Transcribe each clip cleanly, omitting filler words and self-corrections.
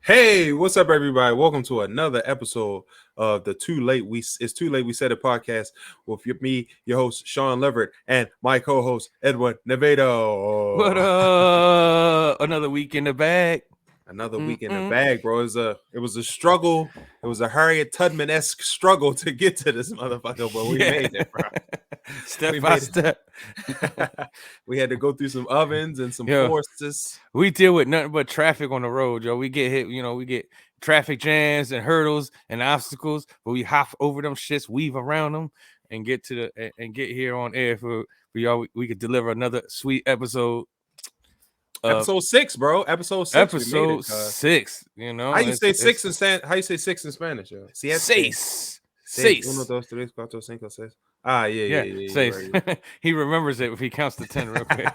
Hey, what's up, everybody? Welcome to another episode of the It's Too Late We Said It podcast with me, your host Sean Leverett, and my co-host Edward Nevedo. What another week in the bag. Another week in the bag, bro. It was a struggle. It was a Harriet Tubman-esque struggle to get to this motherfucker, but we made it, bro. Step by step. We had to go through some ovens and some forces. We deal with nothing but traffic on the road, yo. We get hit, we get traffic jams and hurdles and obstacles, but we hop over them shits, weave around them, and get here on air for we could deliver another sweet episode. Episode 6, bro. Episode 6. Episode 6. How you say six in Spanish, yo? Seis. Uno, dos, tres, cuatro, cinco, seis. Ah, yeah. Right. He remembers it if he counts to 10 real quick.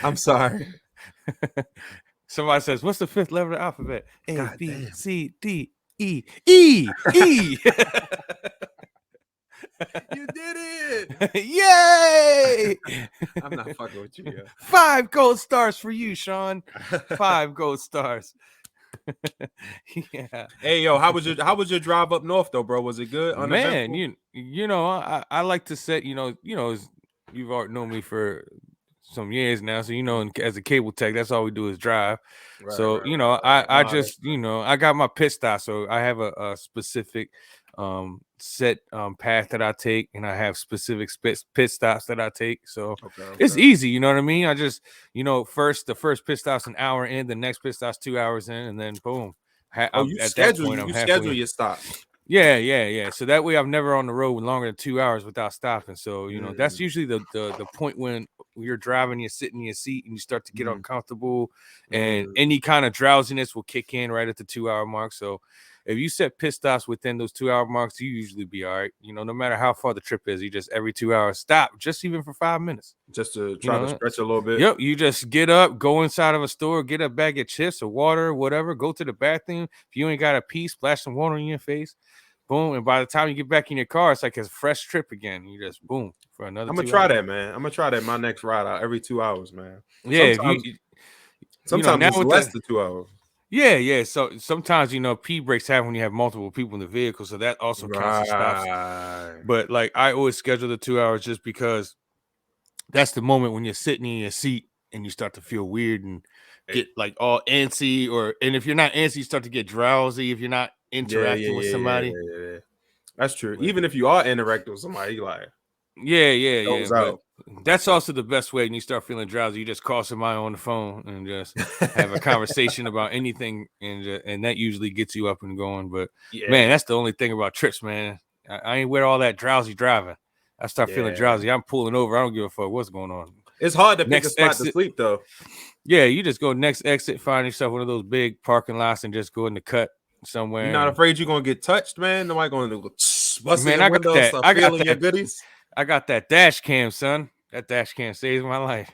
I'm sorry. Somebody says, "What's the fifth letter of the alphabet?" A, B, C, D, E. You did it! Yay! I'm not fucking with you, yo. 5 gold stars for you, Sean. 5 gold stars. Yeah. Hey, yo, how was your drive up north though, bro? Was it good? Man, I like to set, you've already known me for some years now, so as a cable tech, that's all we do is drive. I just I got my pit stop, so I have a specific set path that I take, and I have specific pit stops that I take, so it's easy, you know what I mean? I just the first pit stop's an hour in, the next pit stop's 2 hours in, and then boom. You schedule your stop. Yeah. So that way I'm never on the road longer than 2 hours without stopping. So, that's usually the point when you're driving, you're sitting in your seat and you start to get uncomfortable, and any kind of drowsiness will kick in right at the 2 hour mark. So if you set pit stops within those 2 hour marks, you usually be all right. No matter how far the trip is, you just every 2 hours stop, just even for 5 minutes. Just to try to stretch a little bit. Yep. You just get up, go inside of a store, get a bag of chips or water, whatever, go to the bathroom. If you ain't got a pee, splash some water in your face. Boom. And by the time you get back in your car, it's like a fresh trip again. You just boom for another. I'm gonna try that, man. I'm gonna try that my next ride out every 2 hours, man. Yeah. Sometimes it's less than 2 hours. Yeah. So sometimes pee breaks happen when you have multiple people in the vehicle, so that also counts as stops. But like I always schedule the 2 hours just because that's the moment when you're sitting in your seat and you start to feel weird and get like all antsy, and if you're not antsy, you start to get drowsy if you're not interacting with somebody. Yeah. That's true. Even if you are interacting with somebody, you like But that's also the best way when you start feeling drowsy. You just call somebody on the phone and just have a conversation about anything, and that usually gets you up and going. But man, that's the only thing about trips, man. I ain't with all that drowsy driving. I start feeling drowsy, I'm pulling over. I don't give a fuck what's going on. It's hard to pick a spot to sleep, though. Yeah, you just go next exit, find yourself one of those big parking lots, and just go in the cut somewhere. You're not afraid you're gonna get touched, man? Nobody gonna do man, I got that. I got that dash cam, son. That dash cam saves my life.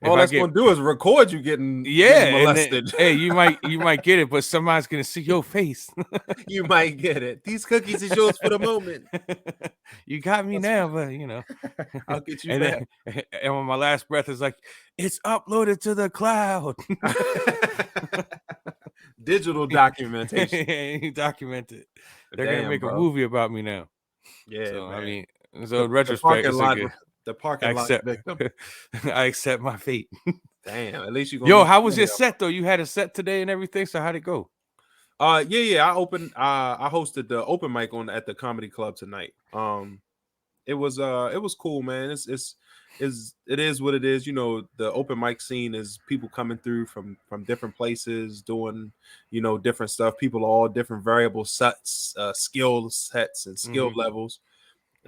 All that's gonna do is record you getting molested. Then, you might get it, but somebody's gonna see your face. You might get it. These cookies is yours for the moment. You got me now, but I'll get you back. And when my last breath is like, it's uploaded to the cloud. Digital documentation. Documented. They're gonna make a movie about me now. Yeah, so, man. I mean, so in retrospect, the parking lot victim. I accept my fate. Damn, at least you. How was your set though? You had a set today and everything. So how'd it go? Yeah. I hosted the open mic at the comedy club tonight. It was cool, man. It is what it is. The open mic scene is people coming through from different places doing, different stuff. People are all different variable sets, skill sets and skill levels.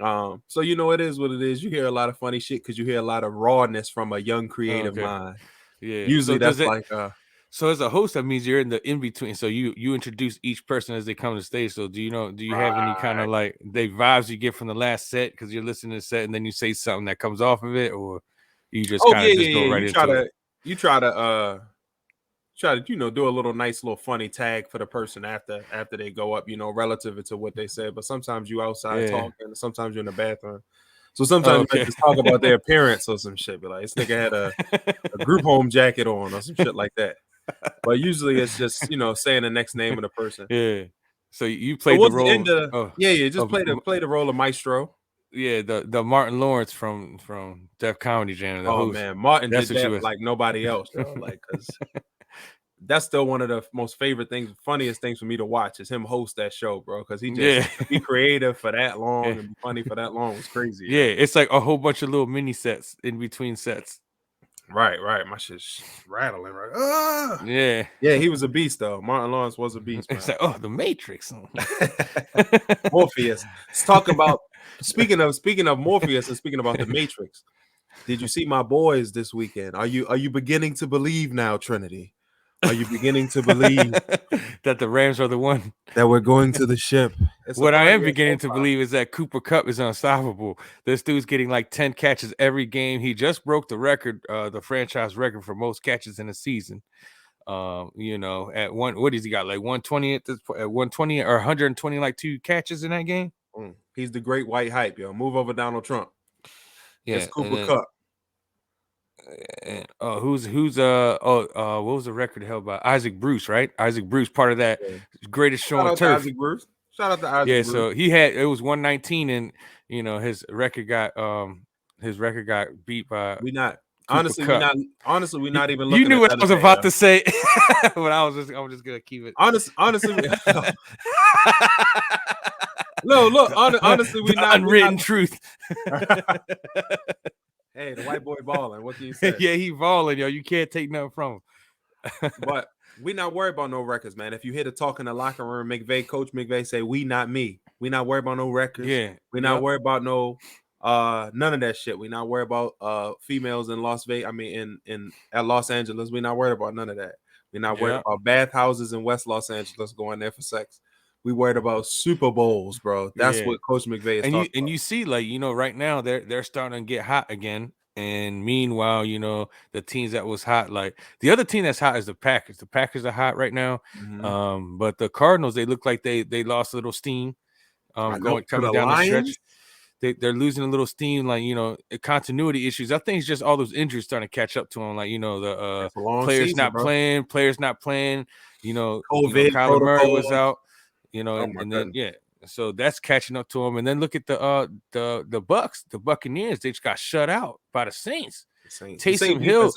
So it is what it is. You hear a lot of funny shit because you hear a lot of rawness from a young creative mind. Yeah. Usually so as a host, that means you're in the in between. So you introduce each person as they come to the stage. So do you have any kind of like the vibes you get from the last set because you're listening to the set and then you say something that comes off of it, or you just go right into it? You try to do a little nice little funny tag for the person after they go up, relative to what they said. But sometimes you outside talking, sometimes you're in the bathroom. So sometimes you might just talk about their appearance or some shit. But like, this nigga had a group home jacket on or some shit like that. But usually it's just saying the next name of the person. Yeah. So you So played the what's the role end of just of play the role of Maestro. the Martin Lawrence from Def Comedy Jam, the Oh host. man, Martin That's did what you that was. like nobody else, yo. Like, cause that's still one of the most favorite things, funniest things for me to watch is him host that show, bro. Cause he just Yeah. to be creative for that long Yeah. and be funny for that long was crazy. Yeah, Yo. it's like a whole bunch of little mini sets in between sets. Right. My shit's rattling. Right. Ah! Yeah. Yeah, he was a beast though. Martin Lawrence was a beast, man. It's like, oh, the Matrix. Morpheus. Let's talk about speaking of Morpheus and speaking about the Matrix. Did you see my boys this weekend? Are you beginning to believe now, Trinity? Are you beginning to believe that the Rams are the one? that we're going to the ship? It's What I am finally a beginning soap to opera. believe is that Cooper Kupp is unstoppable. This dude's getting like 10 catches every game. He just broke the record, the franchise record for most catches in a season. At what has he got? Like 120 at 120 or 120, like 2 catches in that game. He's the great white hype, yo. Move over Donald Trump. Yeah, It's Cooper Kupp. And what was the record held by Isaac Bruce, right? Isaac Bruce, part of that greatest show on turf. Shout out to Isaac Bruce. So it was 119, and his record got beat by. We're not even looking. You knew what I was about to say, but I'm just gonna keep it. Honestly, look. Honestly, we not unwritten truth. Hey, the white boy balling. What can you say? Yeah, he balling, yo. You can't take nothing from him. But we not worried about no records, man. If you hear the talk in the locker room, Coach McVay say, "We not me. We not worried about no records. Yeah, we not worried about no none of that shit. We not worried about females in Las Vegas. I mean, at Los Angeles, we not worried about none of that. We not worried about bathhouses in West Los Angeles going there for sex. We worried about Super Bowls, bro. That's what Coach McVay is talking about. And you see, like, right now they're starting to get hot again. And meanwhile, the teams that was hot, like the other team that's hot is the Packers. The Packers are hot right now. Mm-hmm. But the Cardinals, they look like they lost a little steam. Coming down the stretch. They're losing a little steam, like, continuity issues. I think it's just all those injuries starting to catch up to them. Like, the players not playing. COVID Kyler Murray was out. Then so that's catching up to them. And then look at the Bucks, the Buccaneers. They just got shut out by the Saints. Taysom Hill,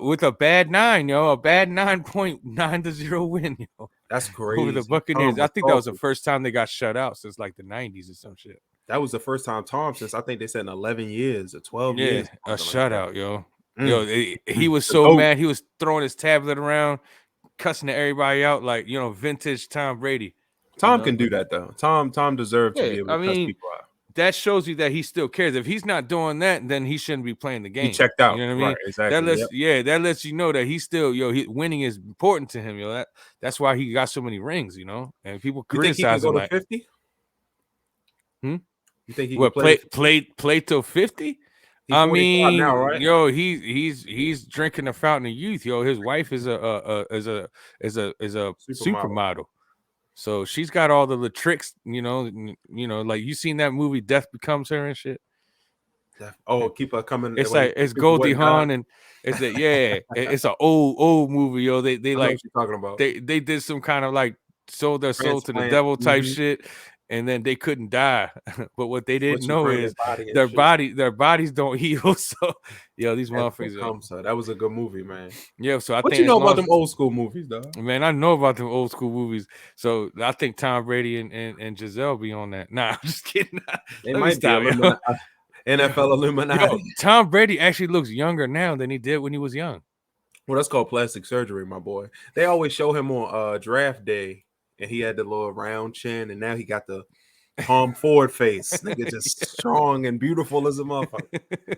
with a bad 9, a bad 9.9-0 win, That's crazy. Over the Buccaneers. I think that was the first time they got shut out since like the 90s or some shit. That was the first time Tom since I think they said in 11 years or 12 years. A shutout, yo. He was so mad. He was throwing his tablet around, cussing everybody out like, vintage Tom Brady. Tom can do that though. Tom deserved to be able to cuss people out. That shows you that he still cares. If he's not doing that, then he shouldn't be playing the game. He checked out. You know what I mean? Right, exactly. That lets you know that he's still, winning is important to him. That's why he got so many rings, and people criticize him. You think he can go to 50? You think he can play till 50? I mean, now, right? he's drinking the fountain of youth, yo. His wife is a supermodel. So she's got all the tricks, like you seen that movie Death Becomes Her and shit. Keep her coming. It's like it's Goldie Hawn and it's it's an old movie, yo. They like what you're talking about. They did some kind of like sold their soul to the devil type shit, and then they couldn't die. But what they didn't know is their bodies don't heal. So these motherfuckers. That was a good movie, man. Yeah, so what you know about them old school movies, though? Man, I know about them old school movies. So I think Tom Brady and Giselle be on that. Nah, I'm just kidding. They might be NFL Illuminati. Tom Brady actually looks younger now than he did when he was young. Well, that's called plastic surgery, my boy. They always show him on draft day, and he had the little round chin, and now he got the Tom Ford face. Nigga just strong and beautiful as a motherfucker.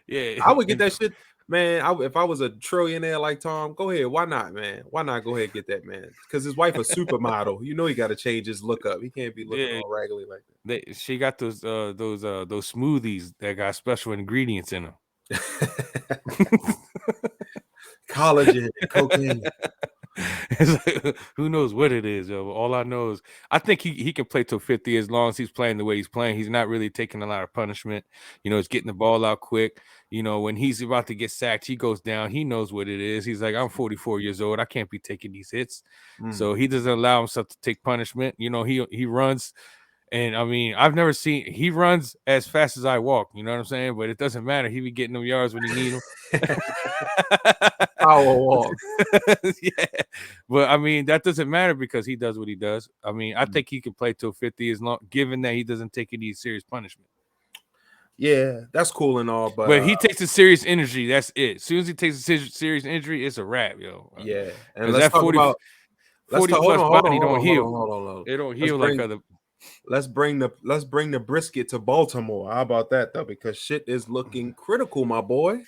Yeah, I would get that shit, man. If I was a trillionaire like Tom, go ahead. Why not, man? Why not go ahead and get that, man? Because his wife a supermodel. He got to change his look up. He can't be looking all raggedy like that. She got those smoothies that got special ingredients in them. Collagen and cocaine. It's like, who knows what it is, yo? All I know is I think he can play till 50 as long as he's playing the way he's playing. He's not really taking a lot of punishment. He's getting the ball out quick. When he's about to get sacked, he goes down. He knows what it is. He's like, I'm 44 years old. I can't be taking these hits. So he doesn't allow himself to take punishment. He runs. And I mean, I've never seen he runs as fast as I walk, you know what I'm saying? But it doesn't matter. He be getting them yards when he need them. Power walk. Yeah. But I mean, that doesn't matter because he does what he does. I mean, I think he can play till 50 as long given that he doesn't take any serious punishment. Yeah, that's cool and all, but he takes a serious injury. That's it. As soon as he takes a serious injury, it's a wrap, yo. Yeah, and let's that talk 40, about 40 plus body don't heal. Hold on. It don't heal like other. Let's bring the brisket to Baltimore. How about that though? Because shit is looking critical, my boy.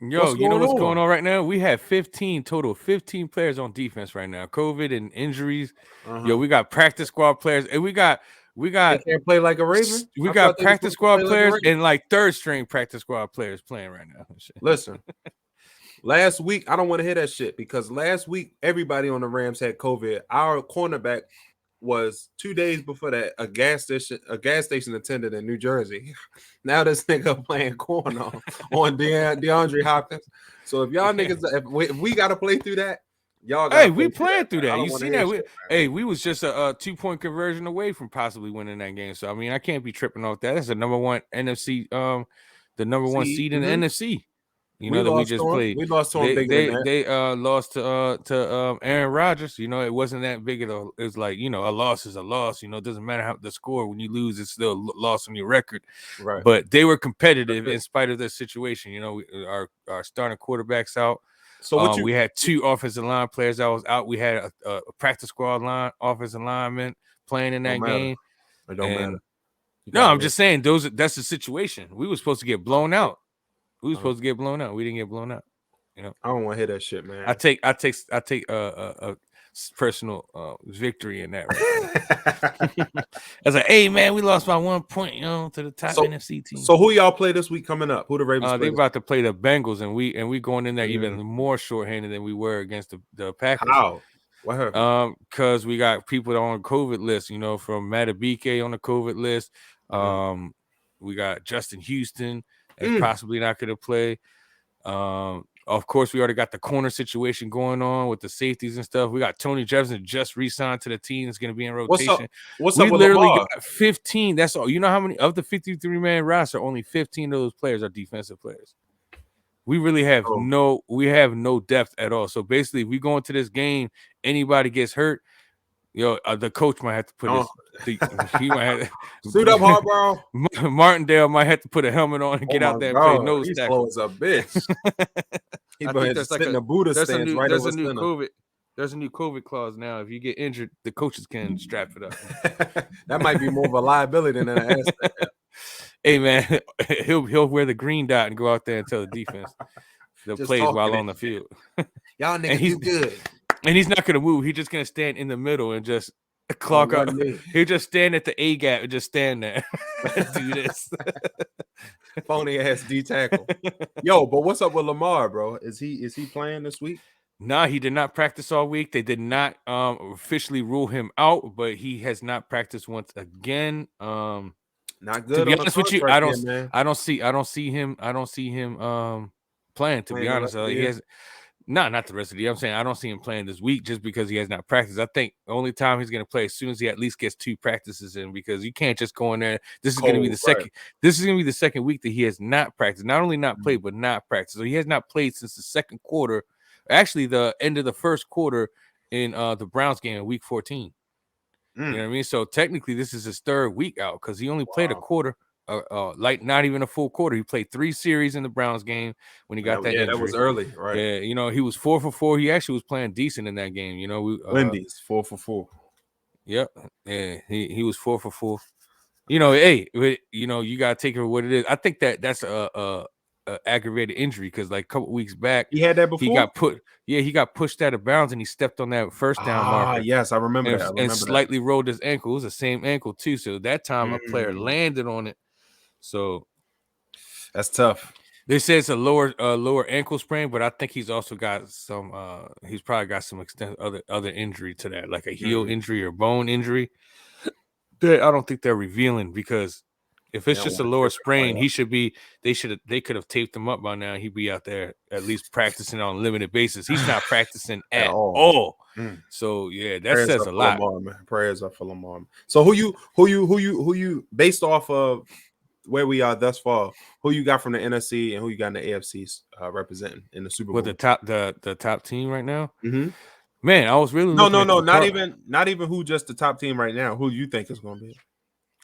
Yo, you know what's going on right now? We have 15 players on defense right now. COVID and injuries. Yo, we got practice squad players, and we got they can't play like a Raven. We got practice squad players and like third string practice squad players playing right now. Listen, last week I don't want to hear that shit because last week everybody on the Rams had COVID. Our cornerback was 2 days before that a gas station attendant in New Jersey. Now this nigga playing corner on DeAndre Hopkins. So if y'all niggas, if we got to play through that, y'all. Hey, we playing through that. You see that? We was just a 2-point conversion away from possibly winning that game. So I mean, I can't be tripping off that. That's the number one NFC, the number one seed in the NFC. We just played. We lost to them. They lost to Aaron Rodgers. It wasn't that big of a. It was like a loss is a loss. It doesn't matter how the score. When you lose, it's still a loss on your record. Right. But they were competitive in spite of the situation. Our starting quarterback's out. So we had 2 offensive line players that was out. We had a practice squad offensive lineman playing in that game. It don't matter. No, I'm just saying that's the situation. We were supposed to get blown out. We were supposed to get blown out. We didn't get blown out. I don't want to hear that shit, man. I take a personal victory in that. Right. I was like, hey man, we lost by 1 point, to the top NFC team. So who y'all play this week coming up? Who the Ravens play? They about to play the Bengals, and we going in there even more shorthanded than we were against the Packers. How? What happened? Because we got people on COVID list, from Matabike on the COVID list. We got Justin Houston that's possibly not going to play. Of course, we already got the corner situation going on with the safeties and stuff. We got Tony Jefferson just re-signed to the team. It's going to be in rotation. What's up we with literally Lamar? got 15. That's all. You know how many of the 53-man roster? Only 15 of those players are defensive players. We really have no depth at all. So basically, if we go into this game, anybody gets hurt, the coach might have to put he might have suit up, Harbaugh. Martindale might have to put a helmet on and get out there and play nose tackle. He's slow as a bitch. He better sit in the Buddha stance right over center. There's a new COVID clause now. If you get injured, the coaches can strap it up. That might be more of a liability than an asset. Hey man, he'll wear the green dot and go out there and tell the defense the plays while on the field. Y'all niggas do good. And he's not gonna move. He's just gonna stand in the middle and just clock out. He'll just stand at the A gap and just stand there and do this. Phony ass D tackle. Yo, but what's up with Lamar, bro? Is he playing this week? Nah, he did not practice all week. They did not officially rule him out, but he has not practiced once again. Not good. To be honest with you, I don't see him playing. To be honest, he has. Not the rest of the year. I'm saying I don't see him playing this week just because he has not practiced. I think the only time he's going to play as soon as he at least gets 2 practices in, because you can't just go in there. This is going to be the second. This is going to be the second week that he has not practiced. Not only not played, but not practiced. So he has not played since the second quarter. Actually, the end of the first quarter in the Browns game in Week 14. You know what I mean? So technically, this is his 3rd week out because he only played a quarter. Like not even a full quarter. He played 3 series in the Browns game when he got that injury. That was early, right? Yeah, he was 4 for 4. He actually was playing decent in that game. Wendy's 4 for 4. Yep. Yeah, he was 4 for 4. Hey, you gotta take it for what it is. I think that's a aggravated injury because like a couple weeks back he had that before. He got pushed out of bounds and he stepped on that first down marker. Yes, I remember that. And slightly rolled his ankle. It was the same ankle too. So that time a player landed on it. So that's tough. They say it's a lower ankle sprain, but I think he's also got some. He's probably got some other injury to that, like a heel injury or bone injury. I don't think they're revealing, because if it's just a lower sprain, he should be. They could have taped him up by now. He'd be out there at least practicing on a limited basis. He's not practicing at all. So yeah, that says a lot. Lamar, man. Prayers are for Lamar. So who you based off of where we are thus far, who you got from the NFC and who you got in the AFC representing in the Super Bowl? With the top team right now. Man, I was really no, not even who just the top team right now. Who you think is going to be?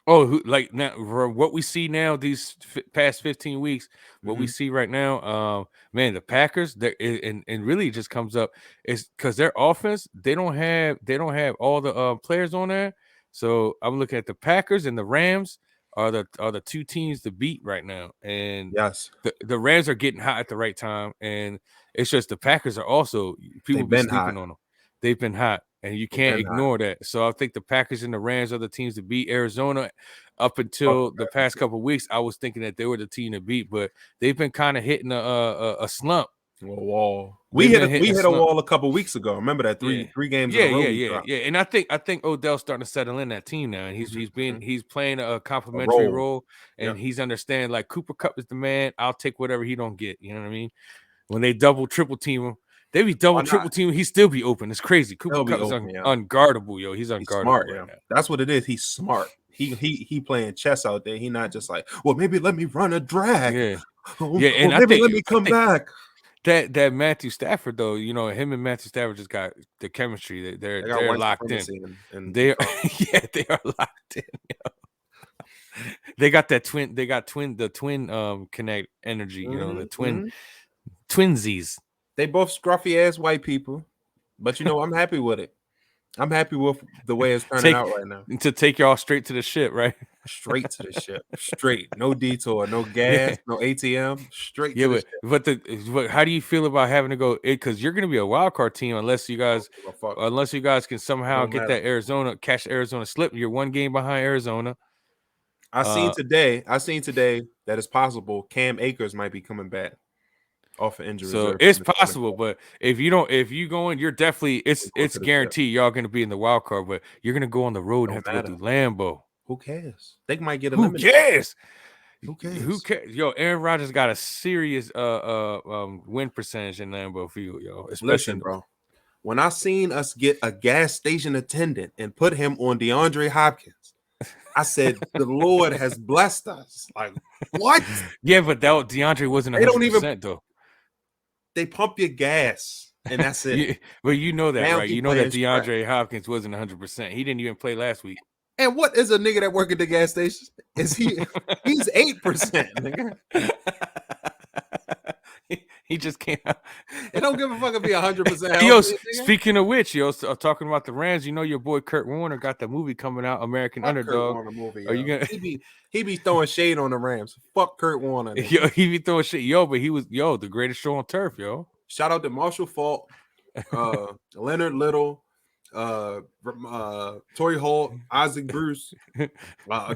Oh, like now, what we see now these past 15 weeks, what we see right now, man, the Packers, and really just comes up is because their offense, they don't have all the players on there. So I'm looking at the Packers and the Rams are the two teams to beat right now, and yes, the Rams are getting hot at the right time, and it's just the Packers are also people be sleeping on them. They've been hot, and you can't ignore that. So I think the Packers and the Rams are the teams to beat. Arizona, up until the past couple of weeks, I was thinking that they were the team to beat, but they've been kind of hitting a slump. A wall. We hit a wall a couple weeks ago. Remember that three games in a row. Yeah. And I think Odell's starting to settle in that team now, and he's playing a complimentary role, and he's understanding, like, Cooper Kupp is the man. I'll take whatever he don't get. You know what I mean? When they double triple team him, they be triple team. He still be open. It's crazy. Cooper Kupp is unguardable, yo. He's unguardable. Smart, right now. That's what it is. He's smart. He playing chess out there. He not just like, well, maybe let me run a drag. And maybe let me come back. That Matthew Stafford, though, him and Matthew Stafford just got the chemistry. They're locked in. They are locked in. They got that twin. They got the twin connect energy. The twinsies. They both scruffy ass white people, but I'm happy with it. I'm happy with the way it's turning out right now. To take y'all straight to the ship, right? Straight to the ship. Straight. No detour, no gas, no ATM. Straight to the ship. But how do you feel about having to go? Because you're going to be a wild card team unless you guys can somehow get that catch Arizona slip. You're one game behind Arizona. I seen today that it's possible Cam Akers might be coming back off of injury. So it's possible, but if you go in, you're definitely it's guaranteed y'all gonna be in the wild card, but you're gonna go on the road and have to go through Lambeau. Who cares? They might get eliminated. Who cares? Yo, Aaron Rodgers got a serious win percentage in Lambeau Field, yo. Listen, bro. When I seen us get a gas station attendant and put him on DeAndre Hopkins, I said, the Lord has blessed us. Like, what? Yeah, but that DeAndre wasn't 100% though. They pump your gas, and that's it. But you know that, right? You know that DeAndre Hopkins wasn't 100%. He didn't even play last week. And what is a nigga that work at the gas station? Is he? He's 8%, nigga. He just can't. They don't give a fuck if he 100%. Yo, speaking of which, talking about the Rams, your boy Kurt Warner got the movie coming out, American Underdog. Kurt Warner movie, Are you gonna? He be throwing shade on the Rams. Fuck Kurt Warner. Yo, he be throwing shit. Yo, but he was the greatest show on turf. Yo, shout out to Marshall Faulk, Leonard Little, Torrey Holt, Isaac Bruce,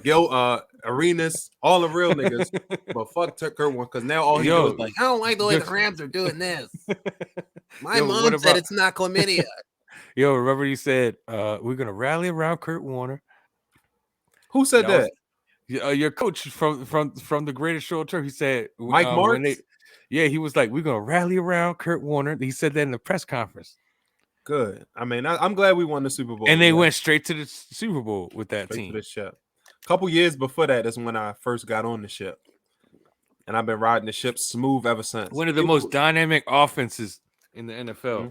Gil Arenas, all the real niggas. But fuck Kurt Warner, because now all he does is like, I don't like the way the Rams are doing this. My mom said it's not chlamydia. Yo, remember you said we're gonna rally around Kurt Warner. Who said that? Your coach from the greatest show on turf. He said Mike Martz. He was like, we're gonna rally around Kurt Warner. He said that in the press conference. Good. I mean, I'm glad we won the Super Bowl. And they went straight to the Super Bowl with that team. To the ship. A couple years before that is when I first got on the ship. And I've been riding the ship smooth ever since. One of the most dynamic offenses in the NFL. Mm-hmm.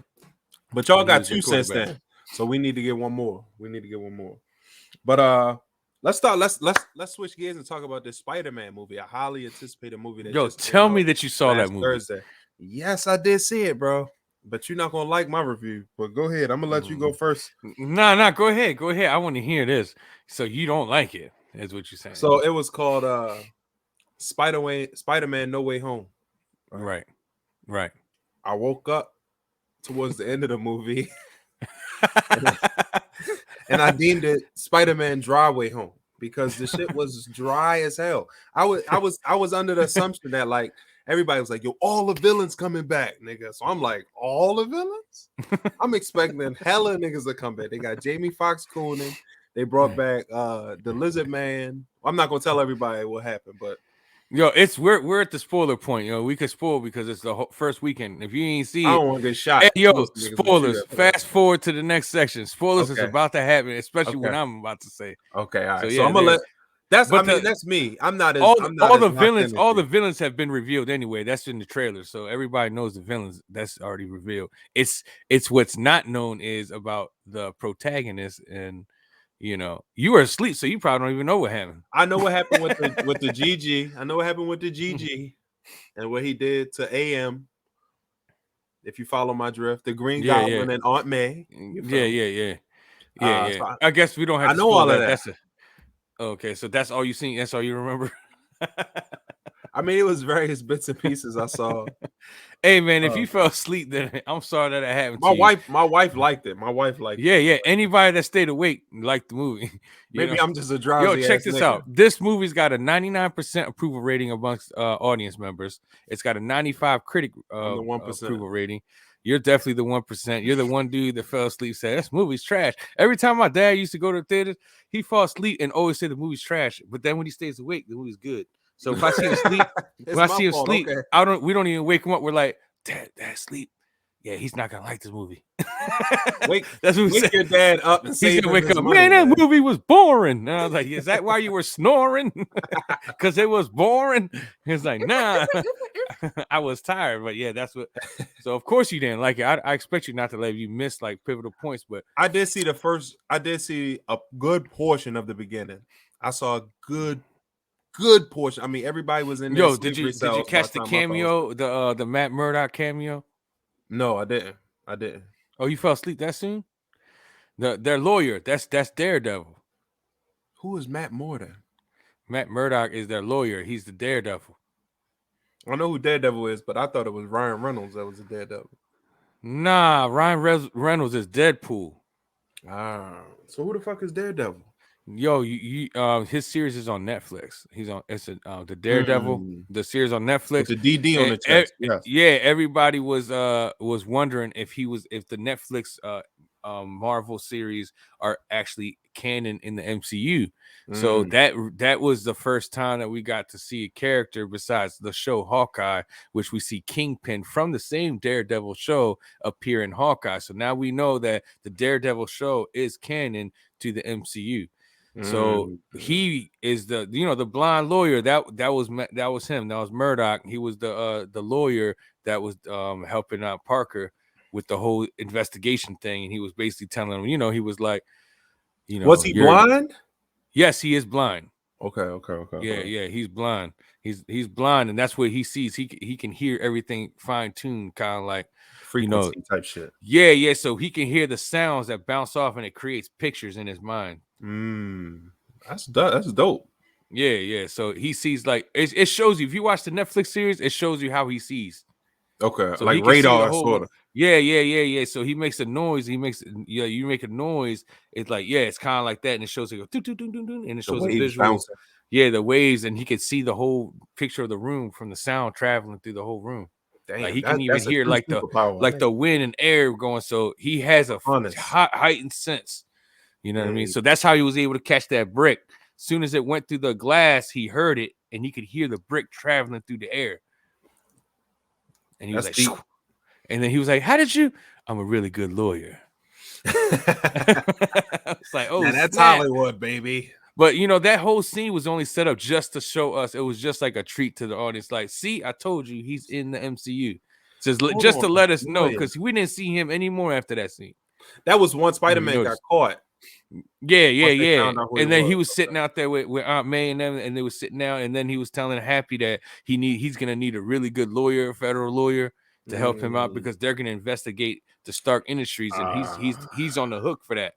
But y'all got two since then. So we need to get one more. But let's switch gears and talk about this Spiderman movie. A highly anticipated movie that tell me that you saw that movie. Thursday. Yes, I did see it, bro. But you're not gonna like my review. But go ahead. I'm gonna let you go first. No, go ahead. I want to hear this. So you don't like it, is what you're saying. So it was called Spider-Man No Way Home. Right. I woke up towards the end of the movie and I deemed it Spider-Man Dry Way Home because the shit was dry as hell. I was under the assumption that, like, everybody was like, "Yo, all the villains coming back, nigga." So I'm like, all the villains? I'm expecting hella niggas to come back. They got Jamie Foxx cooning. They brought back the Lizard Man. I'm not gonna tell everybody what happened, but Yo, we're at the spoiler point. You know, we could spoil because it's the first weekend. If you ain't see I it, don't want to get shot. hey, yo, Niggas would shoot spoilers. after that. Fast forward to the next section. Spoilers is Okay. about to happen, especially Okay. what I'm about to say. Okay, all right. So, So yeah, I'm gonna let. That's but that's me. I'm not as all I'm not as the locked villains, in as all you. the villains have been revealed anyway. That's in the trailer, so everybody knows the villains. That's already revealed. It's what's not known is about the protagonist, and you know, you were asleep, so you probably don't even know what happened. I know what happened with the GG. I know what happened with the GG and what he did to AM. If you follow my drift, the Green Goblin and Aunt May. Yeah. So I guess we don't have I to know spoil all of that. that. That's okay. So that's all you seen. That's all you remember. I mean, it was various bits and pieces I saw. Hey man, if you fell asleep, then I'm sorry that happened. My wife liked it. My wife liked it. Yeah. Anybody that stayed awake liked the movie. Maybe I'm just a drowsy. Yo, check this out. This movie's got a 99% approval rating amongst audience members. It's got a 95 critic approval rating. You're definitely the 1%. You're the one dude that fell asleep, said this movie's trash. Every time my dad used to go to the theater, he fall asleep and always say the movie's trash. But then when he stays awake, the movie's good. So if I see him sleep, we don't even wake him up. We're like, Dad, sleep. Yeah, he's not gonna like this movie. Wake your dad up and say, "Wake up, man! That movie was boring." And I was like, "Is that why you were snoring? Because it was boring." He's like, "Nah, I was tired." But yeah, that's what. So of course you didn't like it. I expect you not to let you miss like pivotal points, but I did see a good portion of the beginning. I saw a good portion. I mean, everybody was in there. Yo, did you catch the cameo, the Matt Murdock cameo? No, I didn't. Oh, you fell asleep that soon? Their lawyer, that's Daredevil. Who is Matt Murdock? Matt Murdock is their lawyer. He's the Daredevil. I know who Daredevil is, but I thought it was Ryan Reynolds that was a Daredevil. Nah, Ryan Reynolds is Deadpool. So who the fuck is Daredevil? Yo, his series is on Netflix. The Daredevil, the series on Netflix. With the DD on the chest. Yes. Yeah, everybody was wondering if the Netflix Marvel series are actually canon in the MCU. So that was the first time that we got to see a character besides the show Hawkeye, which we see Kingpin from the same Daredevil show appear in Hawkeye. So now we know that the Daredevil show is canon to the MCU. So he is the blind lawyer that was him. That was Murdock. He was the lawyer that was helping out Parker with the whole investigation thing, and he was basically telling him, he was like, was he blind? Yes, he is blind. Okay. Yeah, he's blind. He's blind, and that's what he sees. He can hear everything fine tuned, kind of like frequency type shit. Yeah. So he can hear the sounds that bounce off, and it creates pictures in his mind. That's dope. Yeah. So he sees like it shows you. If you watch the Netflix series, it shows you how he sees. Okay, so like radar sort of. Yeah. So he makes a noise. You make a noise. It's like it's kind of like that, and it shows and it shows a visual. Bouncing. Yeah, the waves, and he could see the whole picture of the room from the sound traveling through the whole room. Damn, like he can even hear like the wind and air going. So he has a heightened sense. You know what I mean? So that's how he was able to catch that brick. As soon as it went through the glass, he heard it, and he could hear the brick traveling through the air. And he was like, Shoo. And then he was like, "How did you?" I'm a really good lawyer. It's like, oh, that's Hollywood, baby. But that whole scene was only set up just to show us. It was just like a treat to the audience. Like, see, I told you he's in the MCU. Just to let us know, because we didn't see him anymore after that scene. That was when Spider-Man got caught. Yeah. And then he was sitting out there with Aunt May and them, and they were sitting out, and then he was telling Happy that he's gonna need a really good lawyer, federal lawyer, to help him out, because they're gonna investigate the Stark Industries, and he's on the hook for that.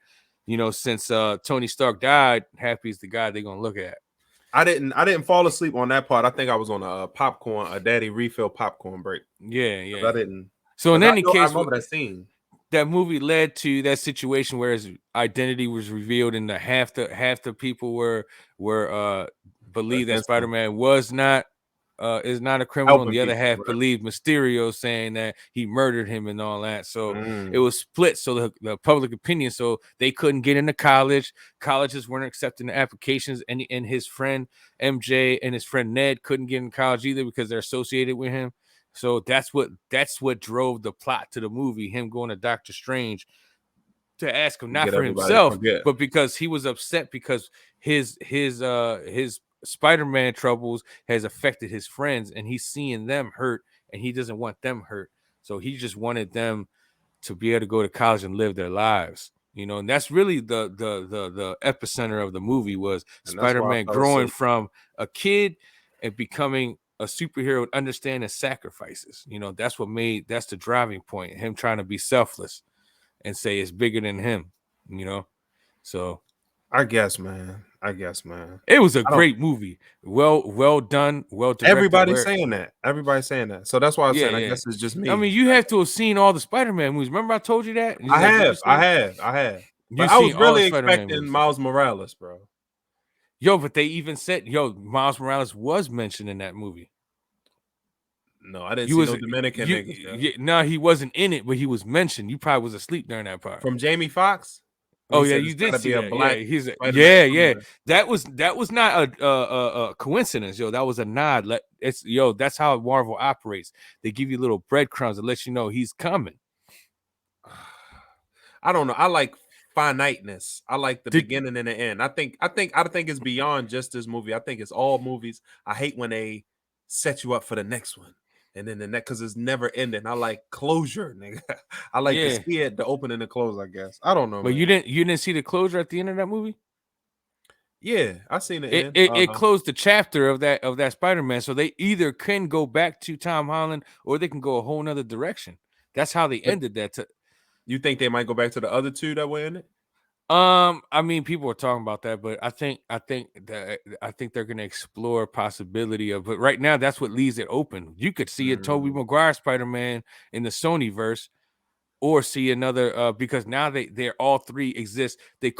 Since Tony Stark died, Happy's the guy they're gonna look at. I didn't fall asleep on that part. I think I was on a daddy refill popcorn break. Yeah. I didn't. So in any case, I remember that scene. That movie led to that situation where his identity was revealed, and half the people were believed that Spider-Man was not is not a criminal, and helping the other people, half right? believed Mysterio saying that he murdered him and all that. So it Mm. was split. So the public opinion, so they couldn't get into college. Colleges weren't accepting the applications, and his friend MJ and his friend Ned couldn't get in college either because they're associated with him. So that's what drove the plot to the movie, him going to Doctor Strange to ask him, not Get for everybody to himself, forget. but because he was upset because his Spider-Man troubles has affected his friends, and he's seeing them hurt, and he doesn't want them hurt. So he just wanted them to be able to go to college and live their lives. And that's really the epicenter of the movie was And that's why I Spider-Man felt growing so. from a kid and becoming a superhero and understanding sacrifices. That's the driving point, him trying to be selfless and say it's bigger than him. So I guess, man. I guess, man. it was a I don't. great movie. Well done, well directed. Everybody's saying that. Everybody's saying that. So that's why I'm Yeah, saying. I yeah. guess it's just I me. mean, you have to have seen all the Spider-Man movies. Remember I told you that? And he's I like, did you have. see I it? have. I have. But You've I was seen all the really Spider-Man expecting movies. Miles Morales, bro. Yo, but they even said, Miles Morales was mentioned in that movie. No, I didn't He see was no Dominican niggas, yo. no, he wasn't in it, but he was mentioned. You probably was asleep during that part. From Jamie Foxx when Oh he yeah, said you it's did got to see be a that. Yeah, black he's Spider-Man. yeah. That was not a coincidence, yo. That was a nod. That's how Marvel operates. They give you little breadcrumbs to let you know he's coming. I don't know. I like finiteness. I like the Did beginning and the end. I think it's beyond just this movie. I think it's all movies. I hate when they set you up for the next one. And then the next, because it's never ending. I like closure, nigga. I like to yeah, see it, the open and the close, I guess. I don't know, but man. you didn't see the closure at the end of that movie? Yeah, I seen the It, end. it it closed the chapter of that Spider-Man, so they either can go back to Tom Holland or they can go a whole nother direction. That's how they But ended that. you think they might go back to the other two that were in it? I mean, people are talking about that, but I think they're gonna explore possibility of. But right now, that's what leaves it open. You could see a Tobey Mm, Maguire Spider-Man in the Sony verse, or see another because now they're all three exist. They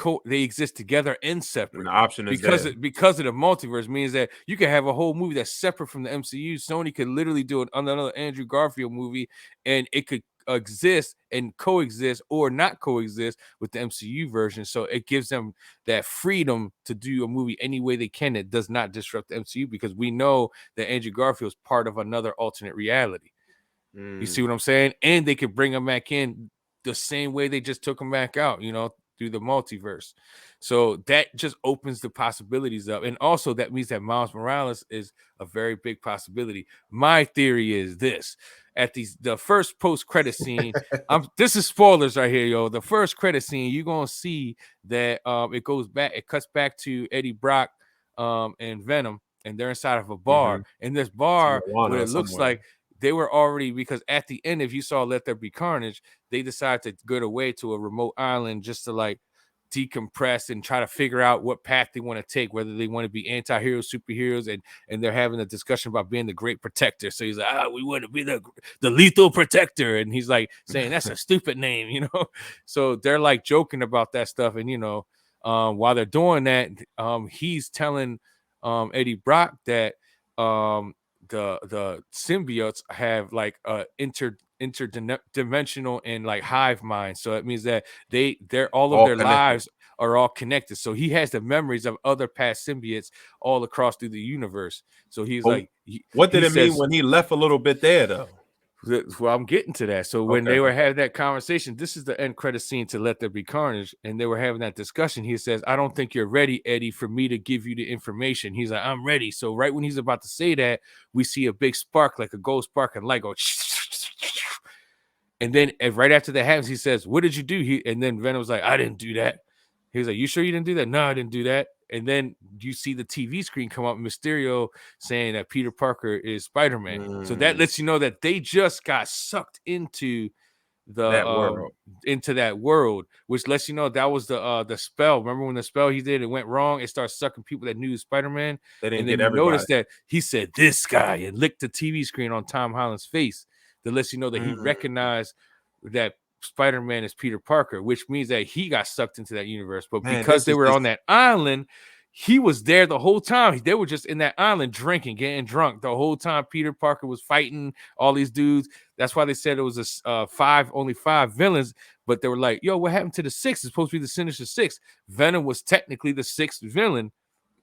exist together and and separate the option is because there. because of the multiverse means that you can have a whole movie that's separate from the MCU. Sony could literally do another Andrew Garfield movie, and it could exist and coexist or not coexist with the MCU version. So it gives them that freedom to do a movie any way they can that does not disrupt the MCU, because we know that Andrew Garfield is part of another alternate reality. You see Mm, what I'm saying? And they could bring him back in the same way they just took him back out, through the multiverse. So that just opens the possibilities up. And also that means that Miles Morales is a very big possibility. My theory is this. At the first post-credit scene, this is spoilers right here, yo. The first credit scene, you're gonna see that it cuts back to Eddie Brock and Venom, and they're inside of a bar. mhm. In this It's bar, what Moana it looks somewhere. like they were already, because at the end, if you saw Let There Be Carnage, they decided to get away to a remote island just to like decompress and try to figure out what path they want to take, whether they want to be anti-heroes, superheroes, and they're having a discussion about being the great protector. So he's like, we want to be the lethal protector, and he's like saying that's a stupid name. So they're like joking about that stuff, and while they're doing that, he's telling Eddie Brock that the symbiotes have like interdimensional and like hive mind. So it means that they're all of All their connected. lives are all connected. So he has the memories of other past symbiotes all across through the universe. So he's But like what did he it mean says, when he left a little bit there, though? well, I'm getting to that. So when Okay, they were okay. having that conversation, this is the end credit scene to Let There Be Carnage, and they were having that discussion. He says, I don't think you're ready, Eddie, for me to give you the information. He's like, I'm ready. So right when he's about to say that, we see a big spark, like a gold spark, and light go. And then right after that happens, he says, what did you do? And then Venom was like, I didn't do that. He was like, you sure you didn't do that? No, I didn't do that. And then you see the TV screen come up, Mysterio saying that Peter Parker is Spider-Man. So that Mm, lets you know that they just got sucked into that world. that world, which lets you know that was the spell. Remember when the spell he did, it went wrong, it started sucking people that knew Spider-Man. They And didn't then get you everybody. notice that he said this guy and licked the TV screen on Tom Holland's face. That lets you know that he Mm, recognized that Spider-Man is Peter Parker, which means that he got sucked into that universe. But man, because this they is were just on that island, He was there the whole time. They were just in that island drinking, getting drunk the whole time. Peter Parker was fighting all these dudes. That's why they said it was only five villains. But they were like, "Yo, what happened to the sixth? It's supposed to be the Sinister Six." Venom was technically the sixth villain,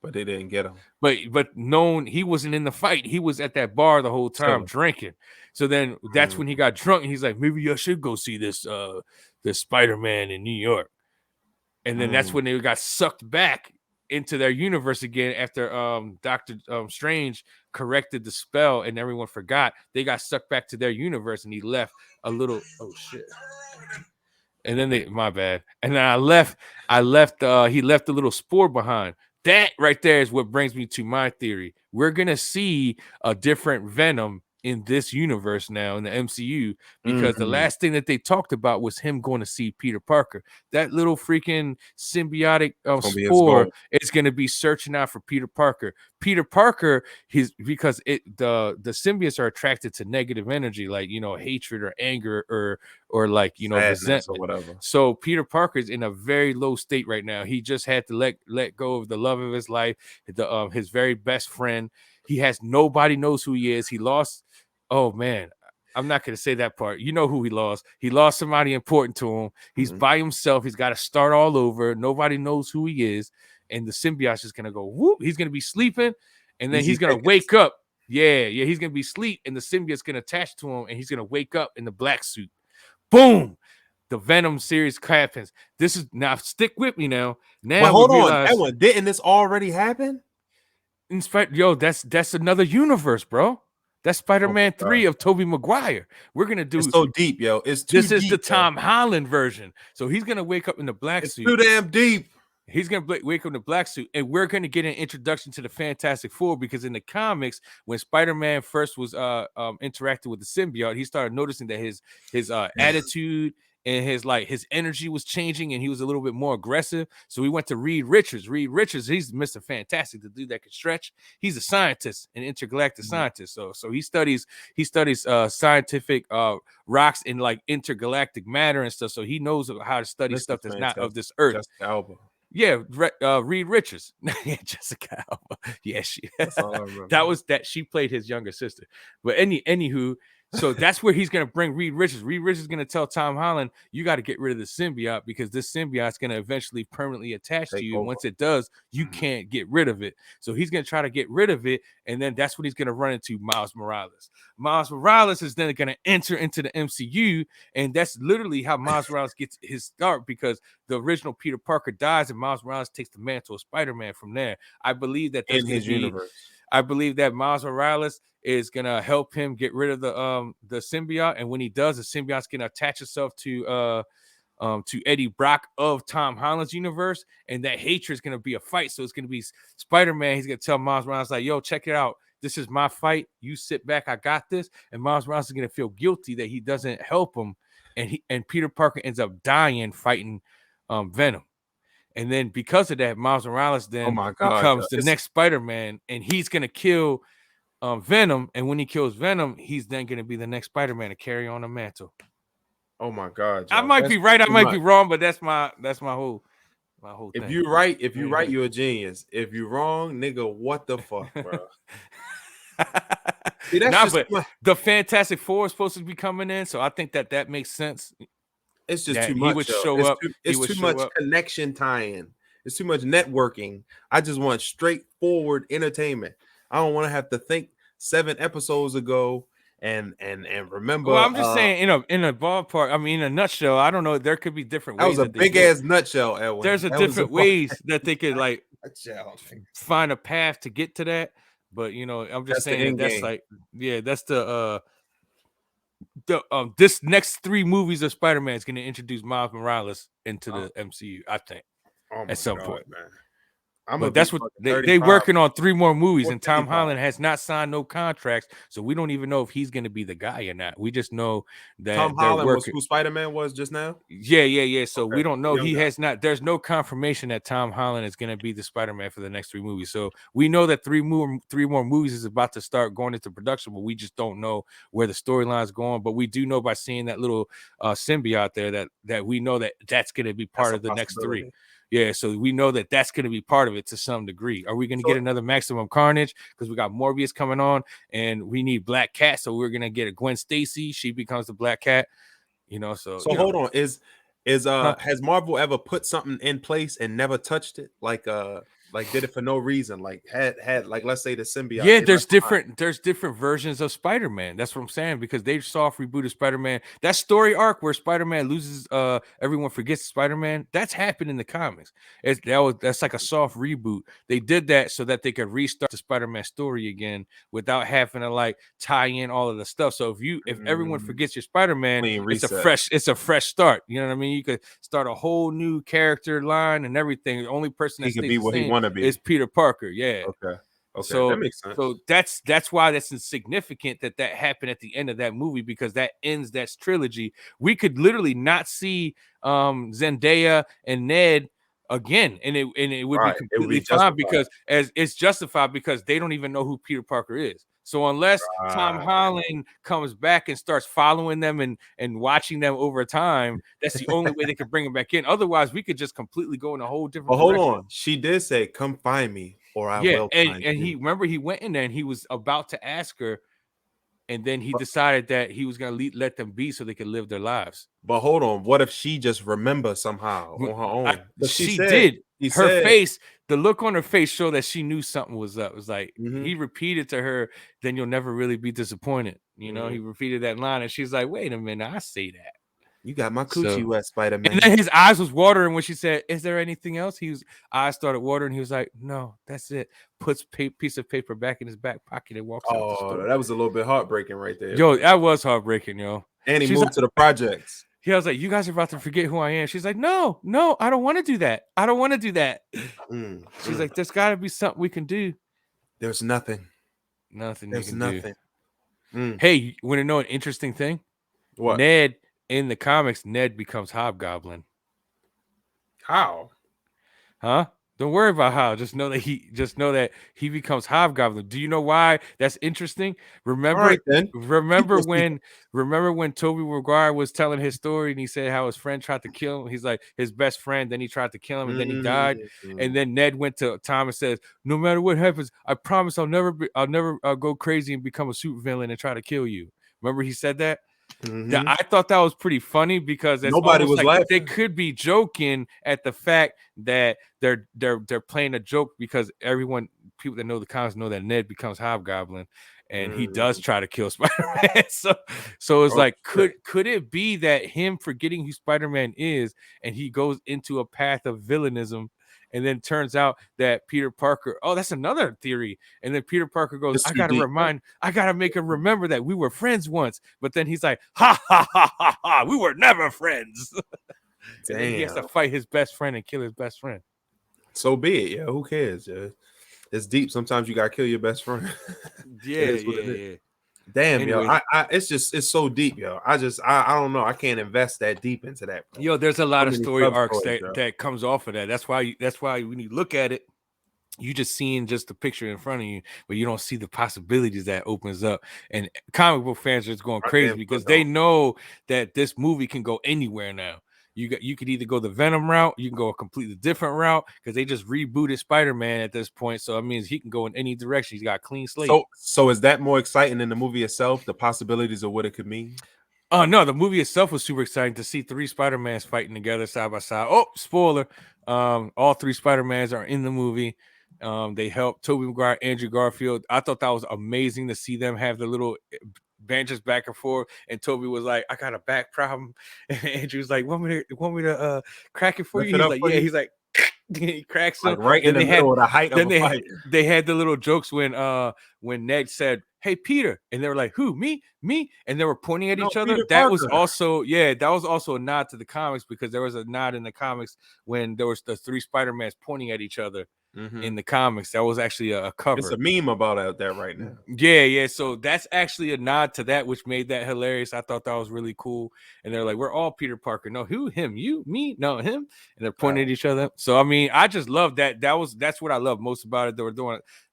but they didn't get him. But known he wasn't in the fight. He was at that bar the whole time drinking. So then that's when he got drunk, and he's like, "Maybe I should go see this Spider-Man in New York." And then that's when they got sucked back into their universe again after Doctor Strange corrected the spell and everyone forgot. They got sucked back to their universe, and he left a little. Oh shit! And then my bad. And then he left a little spore behind. That right there is what brings me to my theory. We're gonna see a different Venom in this universe now in the MCU, because the last thing that they talked about was him going to see Peter Parker. That little freaking symbiotic spore is going to be searching out for Peter Parker. Peter Parker, because the symbiotes are attracted to negative energy, like, you know, hatred or anger or like, you know, resentment or whatever. So Peter Parker is in a very low state right now. He just had to let go of the love of his life, his very best friend. He has nobody knows who he is. He lost. Oh man, I'm not going to say that part. You know who he lost. He lost somebody important to him. He's by himself. He's got to start all over. Nobody knows who he is. And the symbiote is going to go whoop. He's going to be sleeping, and then he's going to wake up. Yeah. He's going to be asleep, and the symbiote's going to attach to him, and he's going to wake up in the black suit. Boom. The Venom series happens. This is now. Stick with me now. Now, but hold on, Edwin, didn't this already happen? Yo, that's another universe, bro. That's Spider-Man 3 of Tobey Maguire. We're gonna do it's so deep, yo. It's too this deep, is the Tom Holland version. So he's gonna wake up in the black suit. Too damn deep. He's gonna wake up in the black suit, and we're gonna get an introduction to the Fantastic Four, because in the comics, when Spider-Man first was interacting with the symbiote, he started noticing that his attitude and his energy was changing, and he was a little bit more aggressive. So we went to Reed Richards. Reed Richards, he's Mr. Fantastic, the dude that can stretch. He's a scientist, an intergalactic scientist. So he studies scientific rocks in like intergalactic matter and stuff. So he knows how to study stuff that's not of this earth. Jessica Alba. Yeah, Reed Richards. Jessica Alba. Yeah, that's all I remember. that she played his younger sister. But anywho, so that's where he's going to bring Reed Richards. Reed Richards is going to tell Tom Holland, you got to get rid of the symbiote, because this symbiote is going to eventually permanently attach to you. And once it does, you can't get rid of it. So he's going to try to get rid of it. And then that's when he's going to run into Miles Morales. Miles Morales is then going to enter into the MCU. And that's literally how Miles Morales gets his start, because the original Peter Parker dies and Miles Morales takes the mantle of Spider-Man from there. I believe that that's in his universe. I believe that Miles Morales is gonna help him get rid of the symbiote, and when he does, the symbiote's gonna attach itself to Eddie Brock of Tom Holland's universe, and that hatred is gonna be a fight. So it's gonna be Spider-Man. He's gonna tell Miles Morales, like, "Yo, check it out. This is my fight. You sit back. I got this." And Miles Morales is gonna feel guilty that he doesn't help him, and Peter Parker ends up dying fighting Venom. And then because of that, Miles Morales then becomes the next Spider-Man, and he's going to kill Venom. And when he kills Venom, he's then going to be the next Spider-Man to carry on the mantle. Oh my God! I might be right. I might be wrong, but that's my whole thing. If you're right, you're a genius. If you're wrong, nigga, what the fuck, bro? See, but the Fantastic Four is supposed to be coming in, so I think that makes sense. It's just too much. He would show up. It's too much connection tie-in. It's too much networking. I just want straightforward entertainment. I don't want to have to think 7 episodes ago and remember. Well, I'm just saying, in a ballpark. I mean, in a nutshell, I don't know. There could be different ways. That was a big ass nutshell, Edwin. There's different ways that they could like find a path to get to that. But I'm just saying that's like, yeah, that's the this next 3 movies of Spider-Man is going to introduce Miles Morales into the MCU, I think, at some point, man. But that's what they working on 3 more movies, and Tom Holland has not signed no contracts, so we don't even know if he's going to be the guy or not. We just know that Tom Holland was who Spider-Man was just now. Yeah. So we don't know. He has not. There's no confirmation that Tom Holland is going to be the Spider-Man for the next 3 movies. So we know that 3 more movies is about to start going into production, but we just don't know where the storyline is going. But we do know by seeing that little symbiote there that we know that that's going to be part of the next 3. Yeah, so we know that that's going to be part of it to some degree. Are we going to get another Maximum Carnage? Because we got Morbius coming on, and we need Black Cat, so we're going to get a Gwen Stacy. She becomes the Black Cat, So hold on, has Marvel ever put something in place and never touched it? Like did it for no reason? Like had like, let's say the symbiote. Yeah, there's different versions of Spider-Man. That's what I'm saying, because they soft rebooted Spider-Man. That story arc where Spider-Man loses, everyone forgets Spider-Man. That's happened in the comics. That's like a soft reboot. They did that so that they could restart the Spider-Man story again without having to like tie in all of the stuff. So if everyone forgets your Spider-Man, it's a fresh start. You know what I mean? You could start a whole new character line and everything. The only person that stays the same is Peter Parker. Yeah. Okay, so that makes sense. So that's why that's insignificant that happened at the end of that movie, because that ends that trilogy. We could literally not see Zendaya and Ned again, and it would be completely fine, because as it's justified, because they don't even know who Peter Parker is. So unless Tom Holland comes back and starts following them and watching them over time, that's the only way they could bring him back in. Otherwise, we could just completely go in a whole different direction. Hold on, she did say, "Come find me, or I will find you." And he went in there and he was about to ask her, and then he decided that he was going to let them be so they could live their lives. But hold on, what if she just remembers somehow on her own? She did. Her face, the look on her face showed that she knew something was up. It was like he repeated to her, "Then you'll never really be disappointed." He repeated that line, and she's like, "Wait a minute, I say that. You got my coochie wet, Spider-Man." And then his eyes was watering when she said, "Is there anything else?" Eyes started watering. He was like, "No, that's it." Puts piece of paper back in his back pocket and walks out the store. That was a little bit heartbreaking right there. Yo, that was heartbreaking, yo. And he moved to the projects. He was like, "You guys are about to forget who I am." She's like, No, I don't want to do that. I don't want to do that. She's like, "There's got to be something we can do." There's nothing. There's nothing. Hey, you want to know an interesting thing? What? Ned, in the comics, Ned becomes Hobgoblin. How? Huh? Don't worry about how. Just know that he becomes Hobgoblin. Do you know why that's interesting? Remember when Tobey Maguire was telling his story and he said how his friend tried to kill him? He's like, his best friend, then he tried to kill him and then he died. And then Ned went to Tom and says, "No matter what happens, I promise I'll never go crazy and become a supervillain and try to kill you." Remember he said that? I thought that was pretty funny, because nobody was laughing. They could be joking at the fact that they're playing a joke, because people that know the comics know that Ned becomes Hobgoblin and he does try to kill Spider-Man. So it's like, could it be that him forgetting who Spider-Man is and he goes into a path of villainism? And then turns out that Peter Parker, that's another theory. And then Peter Parker goes, I gotta make him remember that we were friends once. But then he's like, ha ha ha ha ha, we were never friends. And then he has to fight his best friend and kill his best friend. So be it. Yeah, who cares? Yeah. It's deep. Sometimes you gotta kill your best friend. Yeah. Damn, anyway. Yo, it's so deep, yo. I don't know. I can't invest that deep into that. Bro. Yo, there's a lot of story arcs that comes off of that. That's why when you look at it, you just seeing just the picture in front of you, but you don't see the possibilities that opens up. And comic book fans are just going crazy because they know that this movie can go anywhere now. You could either go the Venom route, you can go a completely different route, because they just rebooted Spider-Man at this point. So it means he can go in any direction. He's got a clean slate. So is that more exciting than the movie itself? The possibilities of what it could mean? Oh no, the movie itself was super exciting to see 3 Spider-Mans fighting together side by side. Oh, spoiler. All 3 Spider-Mans are in the movie. They helped Tobey Maguire, Andrew Garfield. I thought that was amazing to see them have the little banches back and forth, and Toby was like, "I got a back problem," and Andrew's like, want me to crack it for you?" He's like, "Yeah." He's like, he cracks him right in the middle of the height of the fight. They had the little jokes when Ned said, "Hey, Peter," and they were like, "Who? Me?" And they were pointing at each other. Peter that Parker. was also a nod to the comics, because there was a nod in the comics when there was the 3 Spider-Mans pointing at each other. In the comics, that was actually a cover. It's a meme about that right now. Yeah. So that's actually a nod to that, which made that hilarious. I thought that was really cool. And they're like, "We're all Peter Parker." "No, who? Him? You? Me? No, him." And they're pointing at each other. So I mean, I just love that. That's what I love most about it.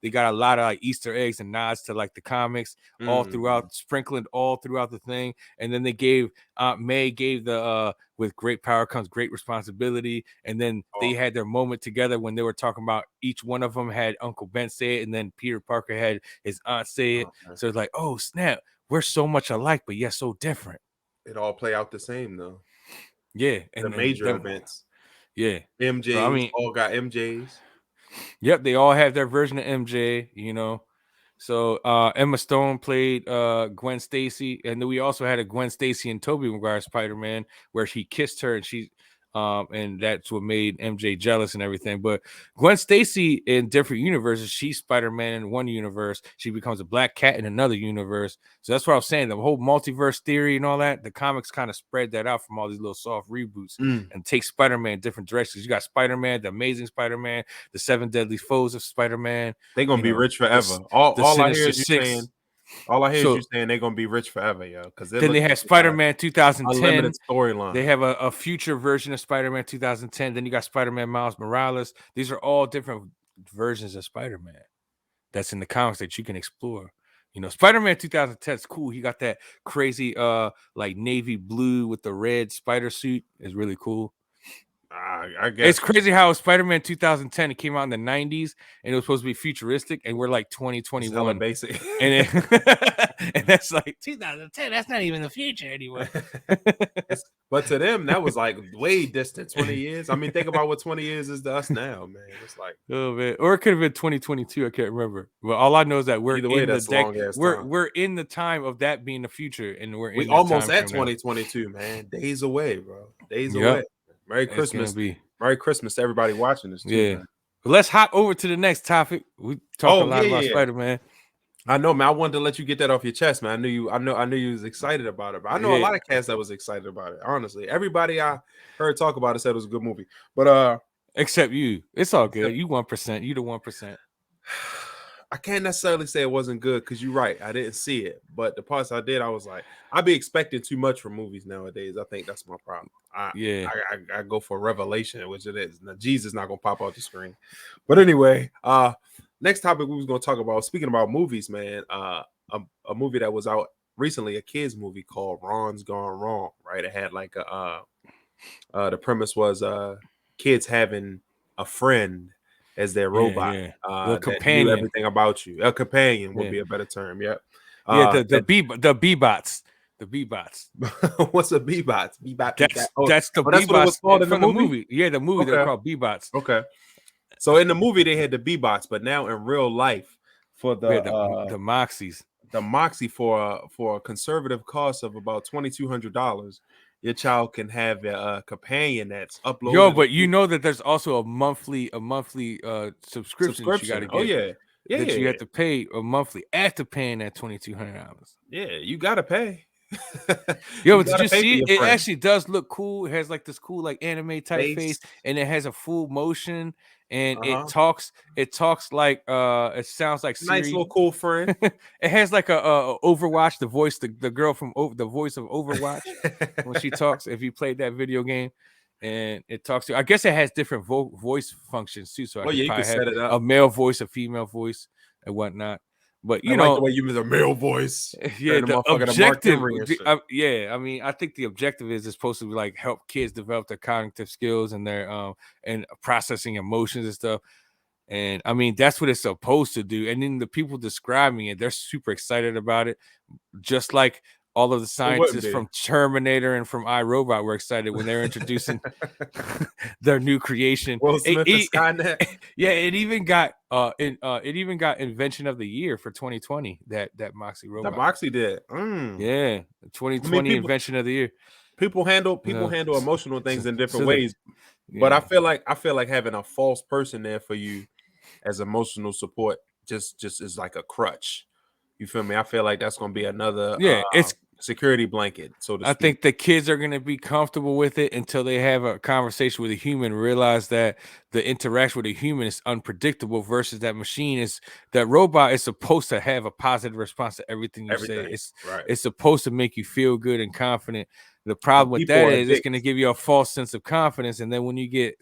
They got a lot of like Easter eggs and nods to like the comics all throughout, sprinkling sprinkled all throughout the thing. And then they gave May gave the with great power comes great responsibility. And then they had their moment together when they were talking about each one of them had Uncle Ben say it, and then Peter Parker had his aunt say it. So it's like, oh snap, we're so much alike, but yet so different. It all play out the same though. Yeah, and the major events. Yeah, MJs, so, I mean, all got MJs. Yep, they all have their version of MJ, So Emma Stone played Gwen Stacy, and then we also had a Gwen Stacy and Tobey Maguire Spider-Man where she kissed her, and that's what made MJ jealous and everything. But Gwen Stacy in different universes, she's Spider-Man in one universe, she becomes a Black Cat in another universe. So that's what I was saying. The whole multiverse theory and all that, the comics kind of spread that out from all these little soft reboots and take Spider-Man in different directions. You got Spider-Man, the Amazing Spider-Man, the 7 Deadly Foes of Spider-Man. They're gonna be rich forever. All I hear is you saying. All I hear is you saying they're gonna be rich forever, yo. Because then they have Spider-Man 2010. Unlimited storyline. They have a future version of Spider-Man 2010. Then you got Spider-Man Miles Morales. These are all different versions of Spider-Man that's in the comics that you can explore. Spider-Man 2010 is cool. He got that crazy like navy blue with the red spider suit. Is really cool. I guess it's crazy how Spider-Man 2010 it came out in the 90s and it was supposed to be futuristic, and we're like 2021 basic, and that's like 2010. That's not even the future anymore. But to them, that was like way distant. 20 years. I mean, think about what 20 years is to us now, man. It's like, oh man, or it could have been 2022. I can't remember. But all I know is that we're either way, in that's long ass time. We're in the time of that being the future, and we almost at 2022, man. Days away, bro. Days away. Merry Christmas. Merry Christmas to everybody watching this too. Yeah. But let's hop over to the next topic. We talked a lot about Spider-Man. I know, man. I wanted to let you get that off your chest, man. I knew you was excited about it. But I know a lot of cats that was excited about it. Honestly, everybody I heard talk about it said it was a good movie. But except you. It's all good. You 1%. You the 1%. I can't necessarily say it wasn't good because you're right. I didn't see it, but the parts I did, I was like, I be expecting too much from movies nowadays. I think that's my problem. I go for revelation, which it is. Now, Jesus not gonna pop out the screen. But anyway, next topic we was gonna talk about. Speaking about movies, man, a movie that was out recently, a kids movie called Ron's Gone Wrong. Right? It had like the premise was kids having a friend as their robot, the companion, knew everything about you. A companion would be a better term. Yep. The B-bots. The B-bots. What's a B-bots? B-bot. That's the B-bots. That's what it was called in the movie. Yeah, the movie. They're called B-bots. Okay. So in the movie they had the B-bots, but now in real life for the Moxies. The Moxie for a conservative cost of about $2,200. Your child can have a companion that's uploaded. Yo, but you know that there's also a monthly subscription that you got to get. Oh yeah, you have to pay a monthly after paying that $2,200. Yeah, you gotta pay. Yo, but did you see it? It actually does look cool. It has like this cool like anime type face, and it has a full motion, and it talks like it sounds like Siri. Nice little cool friend. It has like a Overwatch, the voice, the girl from the voice of Overwatch when she talks. If you played that video game, and it talks to, I guess it has different voice functions too. So you can set it up. A male voice, a female voice, and whatnot. But I like the way you use a male voice. Yeah, the objective. I mean, I think the objective is it's supposed to be like help kids develop their cognitive skills and their and processing emotions and stuff. And I mean, that's what it's supposed to do. And then the people describing it, they're super excited about it, just like all of the scientists from Terminator and from iRobot were excited when they were introducing their new creation. Will Smith is Skynet. Yeah, it even got invention of the year for 2020. That Moxie robot. The Moxie did. Yeah, 2020 invention of the year. People handle emotional things in different ways, but I feel like having a false person there for you as emotional support just is like a crutch. You feel me? I feel like that's gonna be another it's security blanket. So I think the kids are gonna be comfortable with it until they have a conversation with a human, realize that the interaction with a human is unpredictable versus that machine that robot is supposed to have a positive response to everything you say. It's supposed to make you feel good and confident. The problem with that is it's gonna give you a false sense of confidence, and then when you get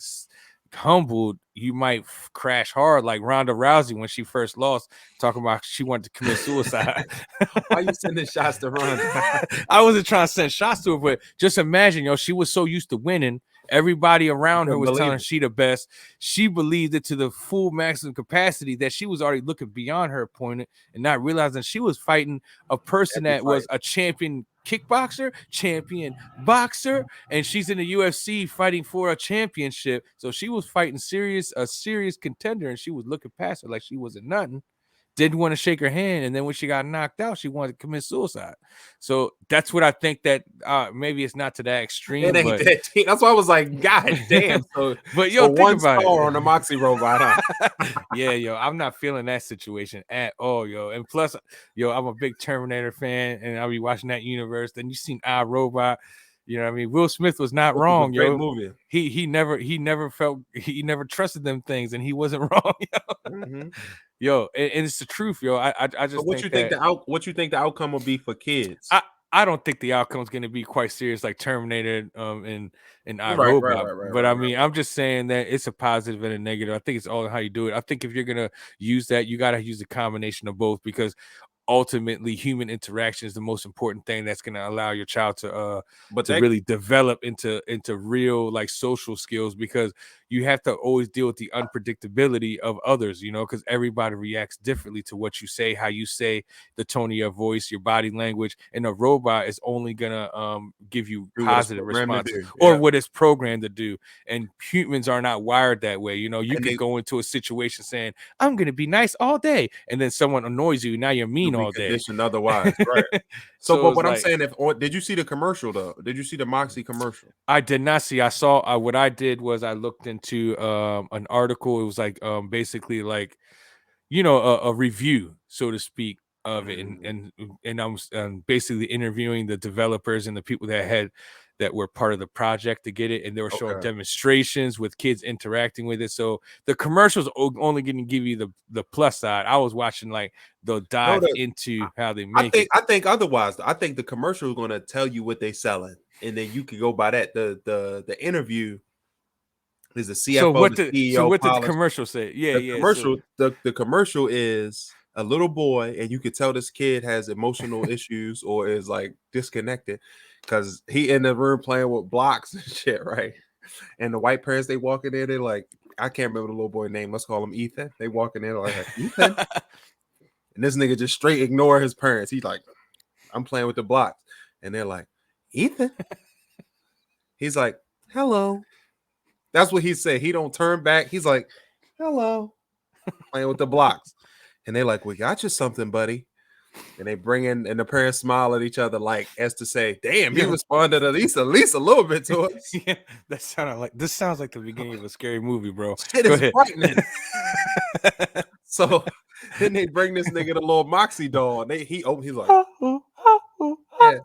humbled, you might crash hard like Ronda Rousey when she first lost, talking about she wanted to commit suicide. Why you sending shots to Ronda? I wasn't trying to send shots to her, but just imagine, she was so used to winning. Everybody around her was telling her she the best. She believed it to the full maximum capacity that she was already looking beyond her opponent and not realizing she was fighting a person that was a champion kickboxer, champion boxer, and she's in the UFC fighting for a championship. So she was fighting a serious contender, and she was looking past her like she wasn't nothing. Didn't want to shake her hand, and then when she got knocked out, she wanted to commit suicide. So that's what I think that maybe it's not to that extreme. It ain't that deep. That's why I was like, God damn. So, but so think one about star it. on the Moxie robot, huh? Yeah, I'm not feeling that situation at all, And plus, I'm a big Terminator fan, and I'll be watching that universe. Then you seen iRobot. You know what I mean? Will Smith was not wrong, Great movie. He never trusted them things, and he wasn't wrong, Mm-hmm. And it's the truth, I just but what you think the outcome will be for kids? I don't think the outcome is going to be quite serious like Terminator and iRobot. Right, but I mean, I'm just saying that it's a positive and a negative. I think it's all how you do it. I think if you're going to use that, you got to use a combination of both, because ultimately human interaction is the most important thing that's going to allow your child to really develop into real like social skills, because you have to always deal with the unpredictability of others, because everybody reacts differently to what you say, how you say, the tone of your voice, your body language, and a robot is only gonna give you positive responses or what it's programmed to do, and humans are not wired that way. You could go into a situation saying, I'm gonna be nice all day, and then someone annoys you, now you're mean all day. Conditioned otherwise, right? So but what I'm saying, did you see the commercial though? Did you see the Moxie commercial? I did not see. I saw what I did was I looked into an article. It was like basically like a review, so to speak, of it, and I was basically interviewing the developers and the people that were part of the project to get it, and they were showing demonstrations with kids interacting with it. So the commercials only going to give you the plus side. I was watching like they'll dive into how they make it. I think otherwise. I think the commercial is going to tell you what they're selling, and then you can go by that. The interview is the CFO, the CEO. So what did the commercial say? The commercial is a little boy, and you could tell this kid has emotional issues or is like disconnected because he in the room playing with blocks and shit, right? And the white parents, they walk in there, they're like, I can't remember the little boy's name. Let's call him Ethan. They walk in there like Ethan, and this nigga just straight ignore his parents. He's like, I'm playing with the blocks, and they're like, Ethan. He's like, hello. That's what he said. He don't turn back. He's like, hello, playing with the blocks. And they're like, we got you something, buddy. And they bring in, and the parents smile at each other like as to say, damn, you responded at least a little bit to us. Yeah, this sounds like the beginning of a scary movie, bro. Shit is frightening. So then they bring this nigga the little Moxie doll. And he's like, yeah.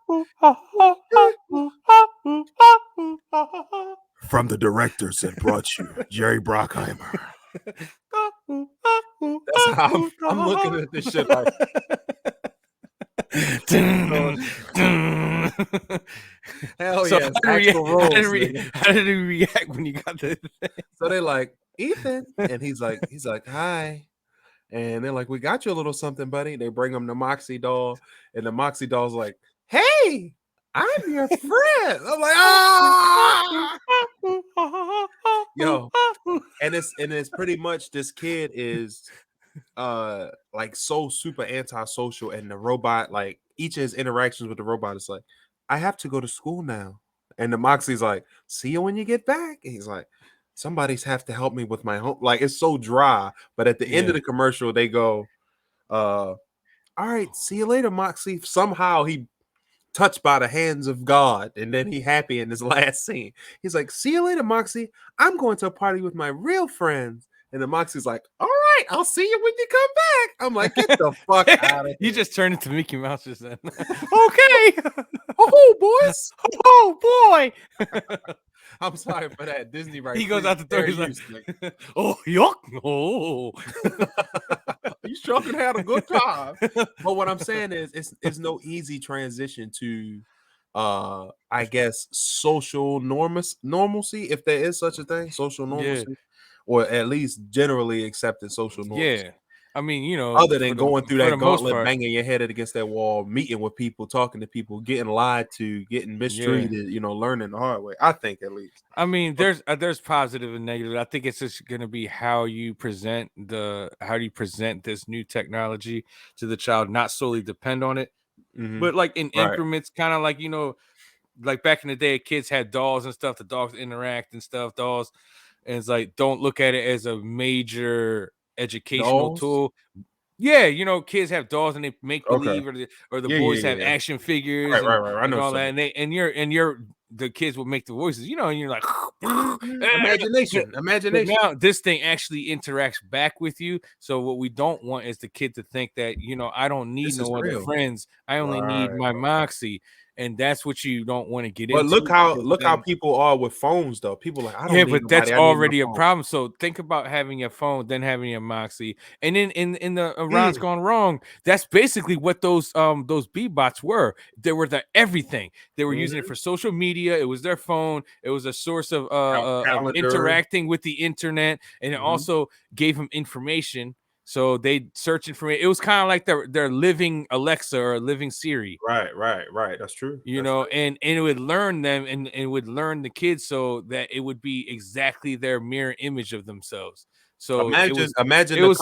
From the directors that brought you Jerry Bruckheimer. That's how I'm looking at this shit like. Hell yeah! How did he react when you got the thing? So they're like, Ethan, and he's like, hi. And they're like, we got you a little something, buddy. They bring him the Moxie doll, and the Moxie doll's like, hey, I'm your friend. I'm like, ah! Yo, and it's pretty much this kid is like so super antisocial, and the robot, like each of his interactions with the robot is like, I have to go to school now. And the Moxie's like, see you when you get back. And he's like, somebody's have to help me with my home. Like, it's so dry. But at the end of the commercial, they go, all right, see you later, Moxie. Somehow he touched by the hands of God, and then he happy in his last scene. He's like, see you later, Moxie. I'm going to a party with my real friends. And the Moxie's like, all right, I'll see you when you come back. I'm like, get the fuck out of here. You just turned into Mickey Mouse just then. Okay. Oh, boys. Oh, boy. I'm sorry for that. Disney, right? He goes out the door. He's like, oh, yuck. Oh. You sure can have a good time. But what I'm saying is, it's no easy transition to I guess social normalcy, if there is such a thing, social Yeah. normalcy, or at least generally accepted social normalcy. Yeah. I mean, you know, Other than going through for that the most gauntlet, part, banging your head against that wall, meeting with people, talking to people, getting lied to, getting yeah. mistreated, learning the hard way. I think at least. I mean, But there's positive and negative. I think it's just going to be how you present this new technology to the child, not solely depend on it, mhm. but like in Right. increments, kind of like like back in the day, kids had dolls and stuff. The dogs interact and stuff, dolls, and it's like don't look at it as a major educational Dolls? tool. Yeah, kids have dolls and they make Okay. believe, or the Yeah, yeah, boys yeah, have yeah. action figures Right, right, and right. I and know all what that, you're and you're the kids will make the voices, and you're like, saying. but Imagination, but imagination. now this thing actually interacts back with you. So what we don't want is the kid to think that I don't need This is no other real. friends. I only need Right. my moxie, and that's what you don't want to get But look into how because look how then. people are with phones though. People like, I Yeah, don't need but that's nobody. I need my already a phone. problem. So think about having a phone, then having a Moxie, and then in the Ron's Mm, Gone Wrong. That's basically what those B bots were. They were the everything. They were using it mhm. for social media. It was their phone. It was a source of Calendar. interacting with the internet, and it Mhm. also gave them information. So they search information. It was kind of like their living Alexa or living Siri. Right, right, right. That's true. That's true. And it would learn them, and it would learn the kids so that it would be exactly their mirror image of themselves. So it Imagine, was imagine it the was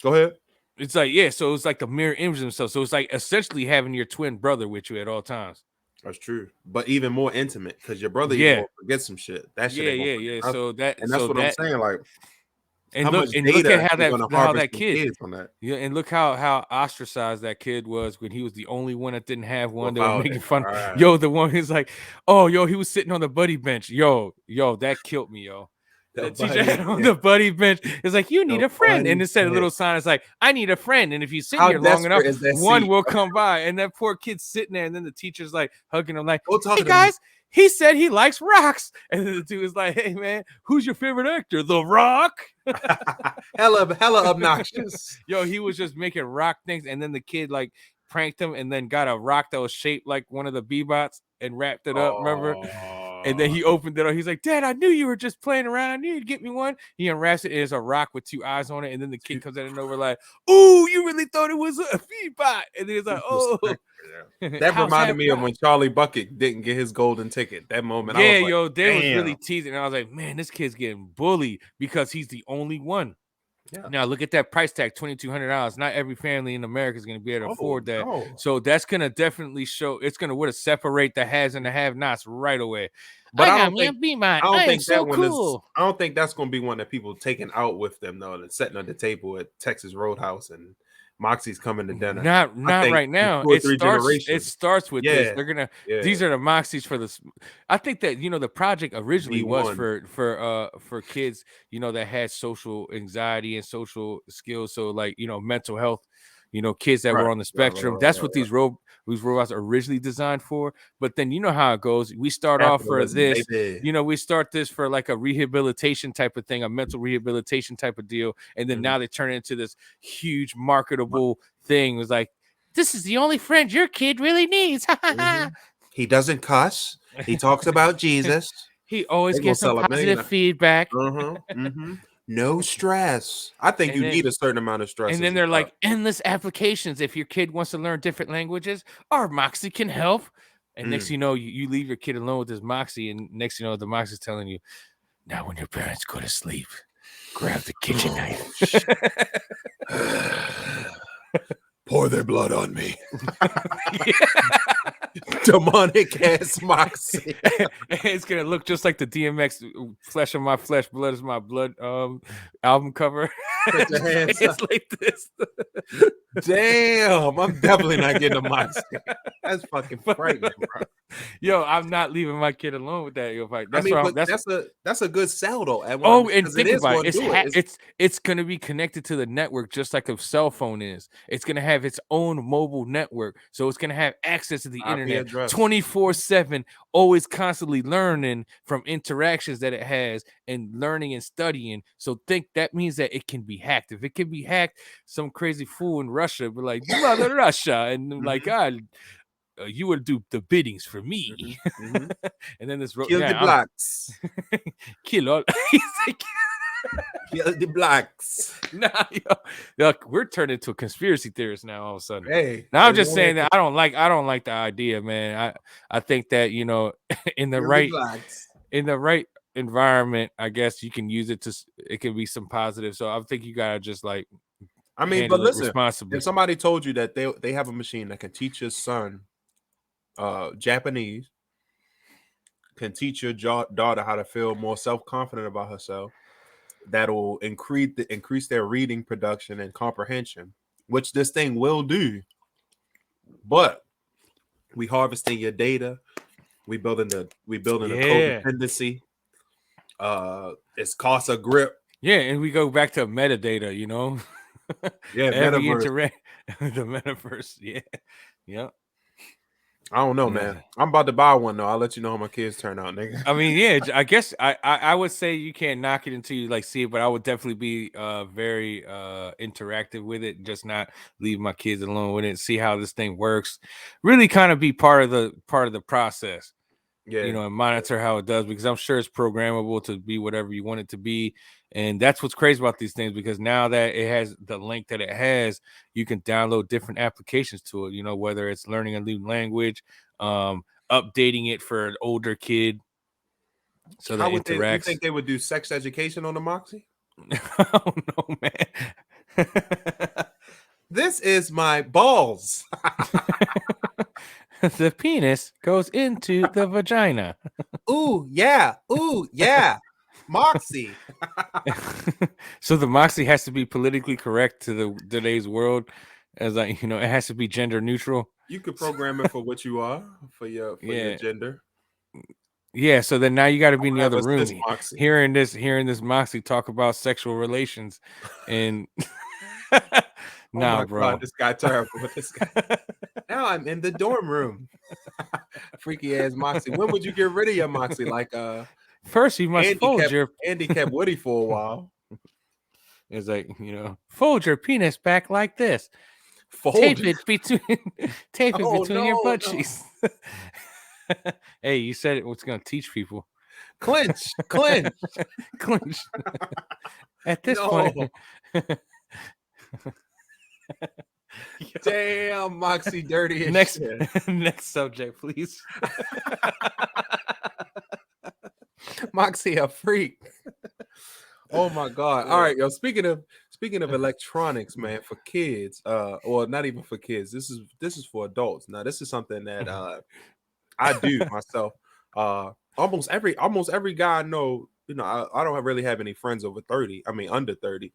go ahead. it's like, yeah, so it was like the mirror image of themselves. So it's like essentially having your twin brother with you at all times. That's true. But even more intimate because your brother even Yeah, gonna forget some shit. That shit yeah, ain't gonna yeah, forget yeah. nothing. So that And that's so what I'm that saying. Like, and how much look data at how you're gonna how harvest that from kid. kids on that Yeah, and look how ostracized that kid was when he was the only one that didn't have one. They were without making it. fun. Right. Yo, the one who's like, oh, yo, he was sitting on the buddy bench. Yo, that killed me, yo. The The teacher buddy had on bench. the buddy bench. It's like, you need The a friend. And buddy it said a bench. little sign. It's like, I need a friend. And if you sit How here long enough, desperate is that one seat? will come by. And that poor kid's sitting there. And then the teacher's like hugging him, like, Go talk hey to them. guys, he said he likes rocks. And then the dude is like, hey man, who's your favorite actor? The Rock. hella obnoxious. Yo, he was just making rock things. And then the kid like pranked him and then got a rock that was shaped like one of the B-bots and wrapped it up. Remember? And then Oh, he opened it up. He's like, Dad, I knew you were just playing around. I knew you'd get me one. He unwraps it. It's a rock with two eyes on it. And then the kid comes out of nowhere like, ooh, you really thought it was a feedback. And then he's like, oh, that how's reminded that me of rock? when Charlie Bucket didn't get his golden ticket. That moment, I was Yeah, like, yo, they was really damn. teasing. And I was like, man, this kid's getting bullied because he's the only one. Yeah. Now look at that price tag, $2,200. Not every family in America is going to be able to Oh afford that. no. So that's going to definitely show. It's going to separate the has and the have-nots right away. But I got me a B-Mot. I don't I am think so that one is. cool. I don't think that's going to be one that people taking out with them though. And sitting at the table at Texas Roadhouse and Moxie's coming to dinner. I Not think right in now. two or three It generations. starts with this. Yeah, They're gonna yeah. these are the moxies for this. I think that the project originally was V1. for kids, that had social anxiety and social skills. So like, mental health, kids that Right, were on the right, right, spectrum. right, That's right, what right. these robots are originally designed for. But then you know how it goes. We start off for Capitalism, this, baby. we start this for like a rehabilitation type of thing, a mental rehabilitation type of deal. And then Mhm. now they turn it into this huge marketable thing. It was like, this is the only friend your kid really needs. Mhm. He doesn't cuss. He talks about Jesus. He always They're gonna gives some sell a million. positive feedback. Uh-huh. Mhm. No stress. I think And you then need a certain amount of stress and as then a they're child. like endless applications. If your kid wants to learn different languages, our Moxie can help. And next Mm. thing you know, you leave your kid alone with his Moxie, and next thing you know, the Moxie's telling you, now when your parents go to sleep, grab the kitchen Oh, knife. shit. Pour their blood on me. Demonic ass Moxie. It's gonna look just like the DMX "Flesh of My Flesh, Blood is My Blood" album cover. Put your hands up. It's like this. Damn, I'm definitely not getting a Moxie. That's fucking frightening, bro. Yo, I'm not leaving my kid alone with that. Yo, like, I that's mean, what but that's a good sell though. At one Oh, and because it think is about going it. to do it. It's gonna be connected to the network just like a cell phone is. It's gonna have its own mobile network, so it's gonna have access to the IP internet address. 24/7, always constantly learning from interactions that it has and learning and studying. So think that means that it can be hacked. If it can be hacked, some crazy fool in Russia be like, Mother Russia, and like, Mhm. God, you would do the biddings for me. Mm-hmm. And then this Kill the blacks. Kill all. Kill the blacks. Nah, yo, look, we're turned into a conspiracy theorist now. All of a sudden, Hey, now I'm just saying that I don't like the idea, man. I think that in the right environment, I guess you can use it it can be some positive. So I think you gotta just like but handle it listen, responsibly. if somebody told you that they have a machine that can teach your son Japanese, can teach your daughter how to feel more self-confident about herself, that'll increase their reading production and comprehension, which this thing will do. But we harvesting your data, we building a codependency. It's cost a grip. Yeah, and we go back to metadata, Yeah, every metaverse. the metaverse. Yeah. I don't know, man. I'm about to buy one though. I'll let you know how my kids turn out, nigga. I mean, yeah, I guess I would say you can't knock it until you like see it, but I would definitely be very interactive with it, just not leave my kids alone with it, see how this thing works. Really kind of be part of the process. Yeah. And monitor how it does, because I'm sure it's programmable to be whatever you want it to be. And that's what's crazy about these things, because now that it has the link that it has, you can download different applications to it, whether it's learning a new language, updating it for an older kid so that interacts. You think they would do sex education on the Moxie? I don't know, man. This is my balls. The penis goes into the vagina. Ooh, yeah. Ooh, yeah. Moxie. So the Moxie has to be politically correct to today's world, as it has to be gender neutral. You could program it for what you are, for your gender. Yeah, so then now you got to be in the other room hearing this Moxie talk about sexual relations, and nah, bro, God, this guy terrible. This guy. Now I'm in the dorm room. Freaky ass Moxie. When would you get rid of your Moxie? Like first you must Andy kept Woody for a while. It's like, fold your penis back like this. Tape it between your butt cheeks. Hey, you said it was going to teach people. Clinch. At this point. Damn, Moxie dirty as next shit. Next subject, please. Moxie a freak. Oh my God. All right, yo. Speaking of electronics, man, for kids, or not even for kids. This is for adults. Now, this is something that I do myself. Almost every guy I know, I don't really have any friends over 30. I mean, under 30.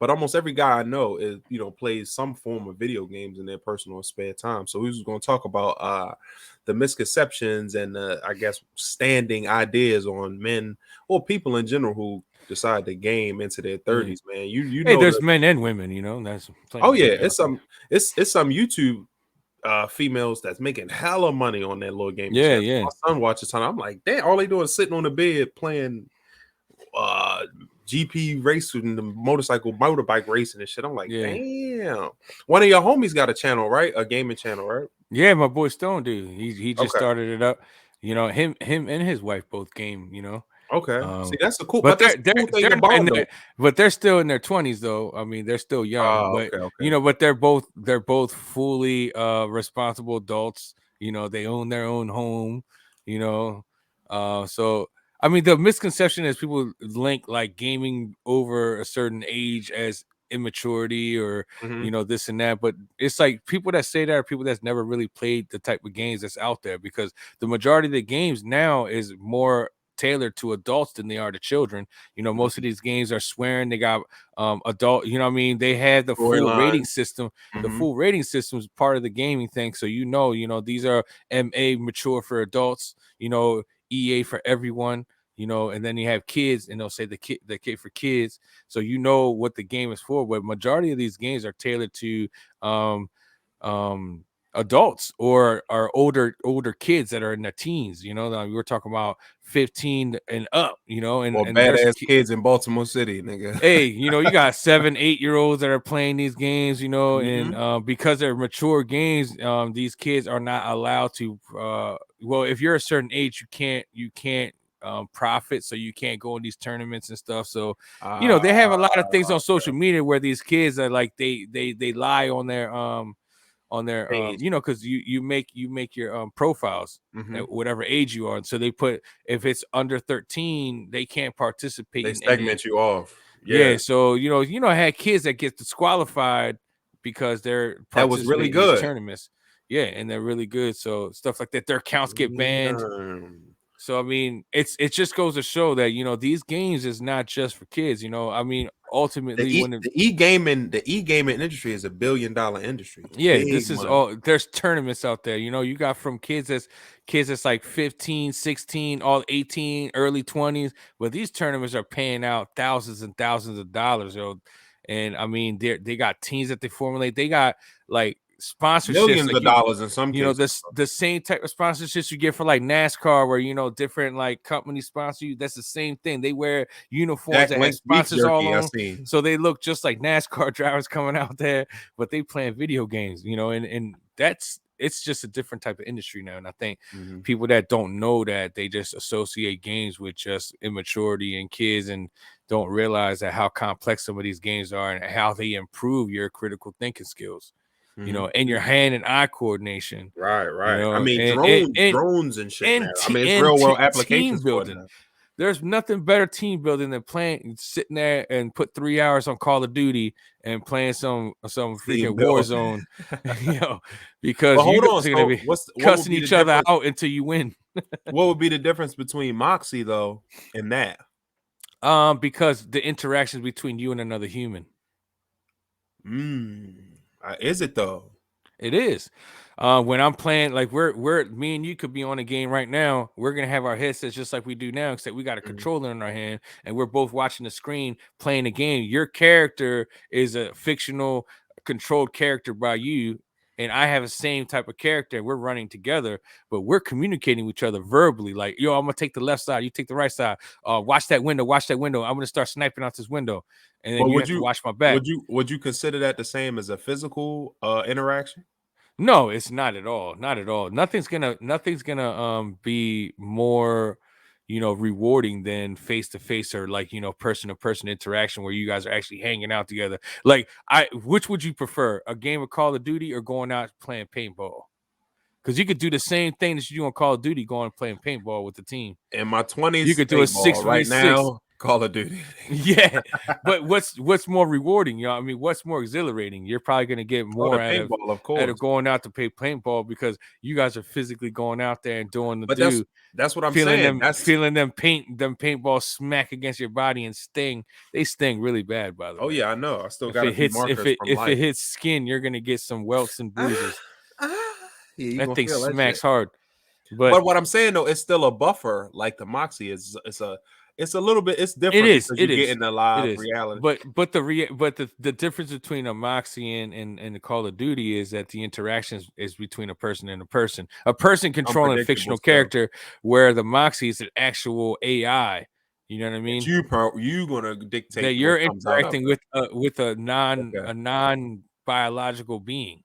But almost every guy I know is, plays some form of video games in their personal spare time. So we was going to talk about the misconceptions and I guess standing ideas on men or people in general who decide to game into their 30s, man. You know, there's men and women, that's it's some YouTube females that's making hella money on that little game. Yeah. My son watches time. I'm like, damn, all they doing is sitting on the bed playing GP race and the motorbike racing and shit. I'm like, damn. One of your homies got a channel, right? A gaming channel, right? Yeah, my boy Stone, dude. He just started it up. Him and his wife both game. Okay. See, that's a cool. But they're still in their 20s, though. I mean, they're still young. But okay. But they're both fully responsible adults. They own their own home. So. I mean, the misconception is people link like gaming over a certain age as immaturity or this and that, but it's like people that say that are people that's never really played the type of games that's out there, because the majority of the games now is more tailored to adults than they are to children. Most of these games are swearing. They got adult, they have the full rating system. The full rating system is part of the gaming thing, so these are MA, mature for adults, EA for everyone, and then you have kids and they'll say the kid for kids, so what the game is for. But majority of these games are tailored to adults or older kids that are in their teens. You know, we were talking about 15 and up. You know, Or and there's badass kids in Baltimore City, nigga. hey, you know, you got 7-8-year-olds that are playing these games, you know, and Mhm. because they're mature games, these kids are not allowed to well, if you're a certain age, you can't profit, so you can't go in these tournaments and stuff. So, you know, they have a lot of things on social media where these kids are like they lie on their Page. you know, because you make your profiles Mhm. at whatever age you are, and so they put, if it's under 13 they can't participate They in any. segment you off. Yeah. Yeah, so I had kids that get disqualified because they're That was really participating in these good. tournaments. Yeah, and they're really good. So stuff like that, their accounts get banned. Damn. So I mean, it just goes to show that these games is not just for kids. I mean, ultimately, when it, The e-gaming industry is a $1 billion industry. yeah, Big this is money. all, there's tournaments out there. You got from kids that's like 15, 16, all 18, early 20s, but these tournaments are paying out thousands and thousands of dollars, and I mean, they got teams that they formulate. They got like sponsorships, Millions like of dollars in some cases. the same type of sponsorships you get for like NASCAR, where different like companies sponsor you. That's the same thing. They wear uniforms Jack that have Link beef sponsors all jerky, I on, seen. so they look just like NASCAR drivers coming out there, but they playing video games. And it's just a different type of industry now. And I think Mhm. people that don't know that, they just associate games with just immaturity and kids, and don't realize that how complex some of these games are and how they improve your critical thinking skills, Mhm. and your Mhm. hand and eye coordination, Right. I mean, and drones and shit now. I mean, it's and real world team applications for it building. now. There's nothing better team building than playing, sitting there and put 3 hours on Call of Duty and playing some Team freaking build. Warzone, you know, But because you hold on. guys are gonna So be what would cussing be the each other difference? out until you win. What would be the difference between Moxie though and that? Because the interactions between you and another human. Is it though? It is. When I'm playing, like we're me and you could be on a game right now. We're gonna have our headsets just like we do now, except we got a Mhm. controller in our hand, and we're both watching the screen playing the game. Your character is a fictional controlled character by you, and I have the same type of character. We're running together, but we're communicating with each other verbally. Like, yo, I'm gonna take the left side, you take the right side. Watch that window, watch that window. I'm gonna start sniping out this window, and then But you have to watch my back. would you consider that the same as a physical interaction? No, it's not at all. Not at all. Nothing's gonna be more, rewarding than face to face, or like, person to person interaction where you guys are actually hanging out together. Like, which would you prefer? A game of Call of Duty or going out playing paintball? Because you could do the same thing that you do on Call of Duty, going playing paintball with the team. In my You 20s, could do a paintball. six v Right six. now, Call of Duty. Yeah, but what's more rewarding, I mean, what's more exhilarating? You're probably gonna get Oh, the more paintball, of out of course. going out to play paintball, because you guys are physically going out there and doing the But do, that's what I'm feeling saying. them That's feeling them paintballs smack against your body and sting. They sting really bad, by the oh way. yeah, I know. I still If got a it few hits if markers it from if it life. hits skin, you're gonna get some welts and Ah, bruises. yeah, you That gonna thing feel that shit. smacks hard. But But what I'm saying though, it's still a buffer. Like the Moxie is, it's a little bit. It's It different is, because you it get is, in the it live is. reality. But the difference between a Moxie and the Call of Duty is that the interactions is between a person and a person. A person controlling a Unpredictable fictional still. character, where the Moxie is an actual AI. You know what I That mean? you gonna dictate That what you're comes out of interacting it. with Okay. a non biological being.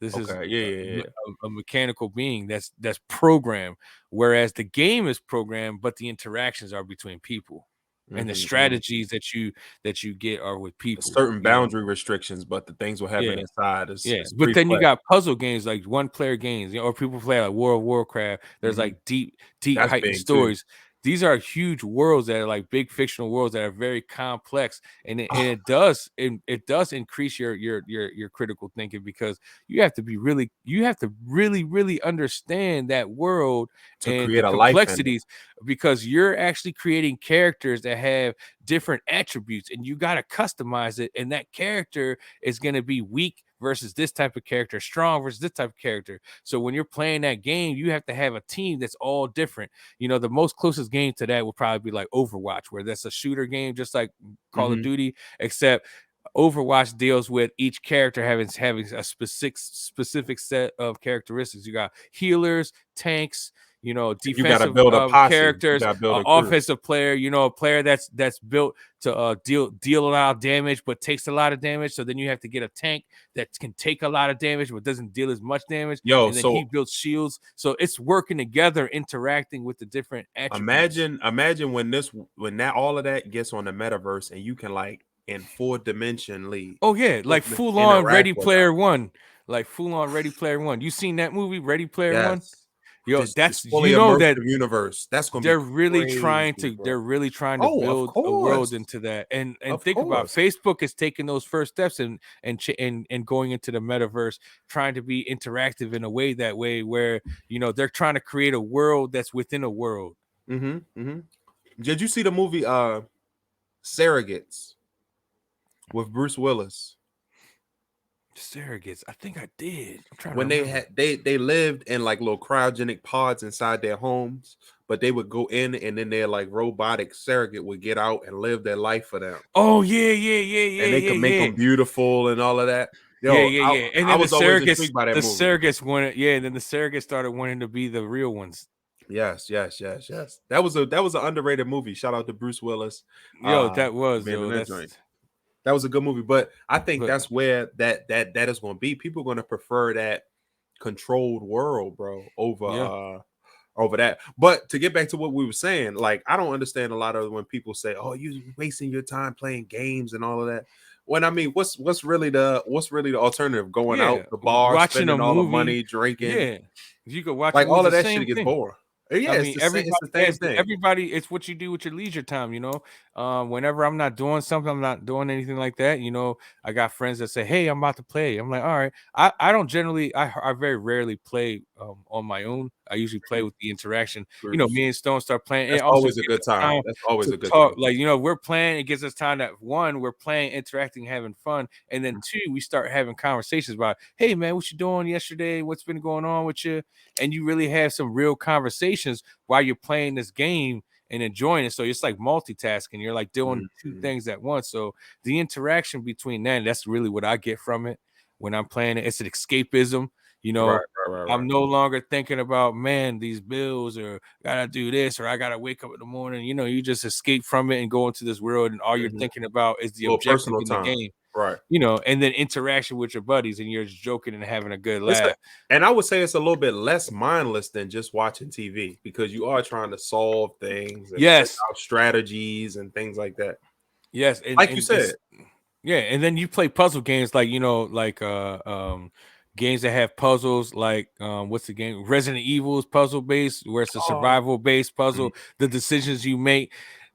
This is Okay. Yeah. a mechanical being that's programmed, whereas the game is programmed, but the interactions are between people, and the Mhm. strategies that you get are with people. Certain boundary restrictions, but the things will happen Yeah, inside yeah. is But then you pre-play. got puzzle games, like one player games, or people play like World of Warcraft. There's Mhm. like deep That's heightened big too. stories. These are huge worlds that are like big fictional worlds that are very complex, and it does increase your critical thinking, because you have to really really understand that world To and the create a life in it. complexities, because you're actually creating characters that have different attributes, and you got to customize it, and that character is going to be weak versus this type of character, strong versus this type of character. So when you're playing that game, you have to have a team that's all different. The most closest game to that would probably be like Overwatch, where that's a shooter game, just like Call of Mhm. Duty, except Overwatch deals with each character having a specific set of characteristics. You got healers, tanks, You got to defensive build a posse. You characters, got to build a crew. offensive player, a player that's built to deal a lot of damage but takes a lot of damage. So then you have to get a tank that can take a lot of damage but doesn't deal as much damage. And then he builds shields. So it's working together, interacting with the different attributes. Imagine when all of that gets on the metaverse and you can like in 4-dimensionally. Oh yeah, like full on Ready Player One. Like full on Ready Player One. You seen that movie, Ready Player One? Yo, that's fully immersive universe. That's gonna they're be really crazy, trying to bro. they're really trying to build a world into that. And think about Facebook is taking those first steps and going into the metaverse, trying to be interactive in a way where they're trying to create a world that's within a world. Did you see the movie Surrogates with Bruce Willis? Surrogates, I think I did. I'm trying when to remember. they lived in like little cryogenic pods inside their homes, but they would go in and then their like robotic surrogate would get out and live their life for them. Oh yeah. And they could make them beautiful and all of that. Yo, yeah. And then I was always intrigued by that movie. Surrogates wanted, and then the surrogates started wanting to be the real ones. Yes. That was an underrated movie. Shout out to Bruce Willis. That was a good movie, but I think that's where that is going to be. People are going to prefer that controlled world, bro, over that. But to get back to what we were saying, like I don't understand a lot of when people say, "Oh, you wasting your time playing games and all of that." When I mean, what's really the alternative? Going out the bar, watching spending all the money, drinking. Yeah, you could watch like all of that shit gets boring. Yeah, it's the same thing. Everybody, it's what you do with your leisure time, whenever I'm not doing something, I'm not doing anything like that, I got friends that say, hey, I'm about to play. I'm like, all right. I don't generally, I very rarely play on my own. I usually play with the interaction. Me and Stone start playing. That's always a good time. That's always a good time. Like, we're playing, it gives us time that one, we're playing, interacting, having fun. And then two, we start having conversations about, hey man, what you doing yesterday? What's been going on with you? And you really have some real conversations while you're playing this game and enjoying it. So it's like multitasking. You're like doing two things at once. So the interaction between that's really what I get from it when I'm playing it. It's an escapism. Right. I'm no longer thinking about, man, these bills, or gotta do this, or I gotta wake up in the morning. You just escape from it and go into this world, and all you're thinking about is the objective in the game. Right. And then interaction with your buddies, and you're just joking and having a good laugh. And I would say it's a little bit less mindless than just watching TV, because you are trying to solve things and out strategies and things like that. Yes. And, like you said. Yeah. And then you play puzzle games like, games that have puzzles, like what's the game? Resident Evil's puzzle based, where it's a survival based puzzle. The decisions you make,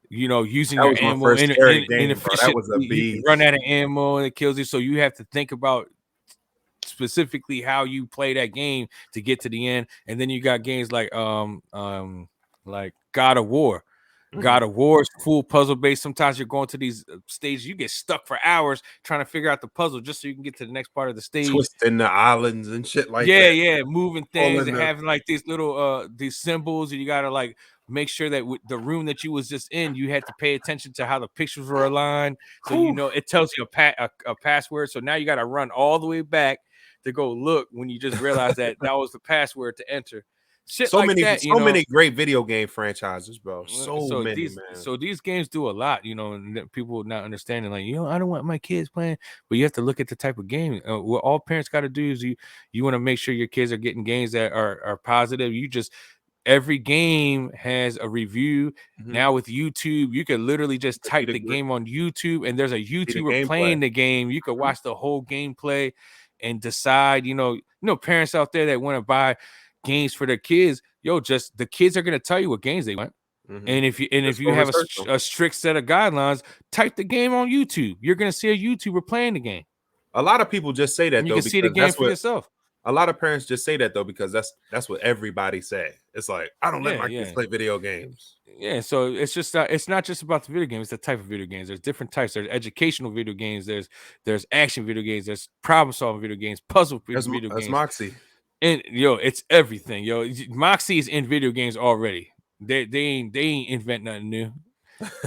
using your ammo inefficiently, you run out of ammo and it kills you. So you have to think about specifically how you play that game to get to the end. And then you got games like God of War. God of War is full puzzle based. Sometimes you're going to these stages, you get stuck for hours trying to figure out the puzzle just so you can get to the next part of the stage. Twisting the islands and shit like that. Yeah, moving things and having like these little these symbols, and you gotta like make sure that with the room that you was just in, you had to pay attention to how the pictures were aligned. So it tells you a password. So now you gotta run all the way back to go look when you just realize that was the password to enter. Shit so like many, that, many great video game franchises, bro. So many, man. So these games do a lot, and people not understanding, like, I don't want my kids playing, but you have to look at the type of game. What all parents got to do is you want to make sure your kids are getting games that are positive. Every game has a review. Now with YouTube, you can literally just type the game on YouTube, and there's a YouTuber playing the game. You could watch the whole gameplay and decide. Parents out there that want to buy games for their kids, just the kids are going to tell you what games they want. And if you have a strict set of guidelines, type the game on YouTube. You're going to see a YouTuber playing the game. A lot of people just say that, and you can see the game for yourself. A lot of parents just say that though, because that's what everybody say. It's like, I don't let my kids play video games. Yeah, so it's just it's not just about the video game. It's the type of video games. There's different types. There's educational video games. There's action video games. There's problem solving video games. Puzzle video games. That's Moxie. And it's everything. Moxie is in video games already. They ain't invent nothing new.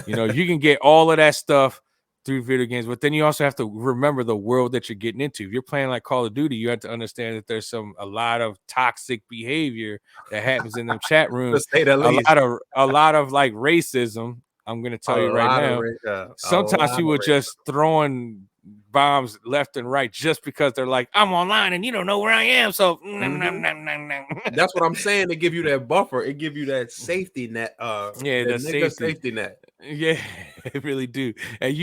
You can get all of that stuff through video games, but then you also have to remember the world that you're getting into. If you're playing like Call of Duty, you have to understand that there's a lot of toxic behavior that happens in them chat To rooms. say the least. A lot of like racism. I'm gonna tell you right now. Sometimes people are just throwing bombs left and right just because they're like, I'm online and you don't know where I am. So that's what I'm saying. They give you that buffer. It give you that safety net. Yeah, the safety net. Yeah, it really do. And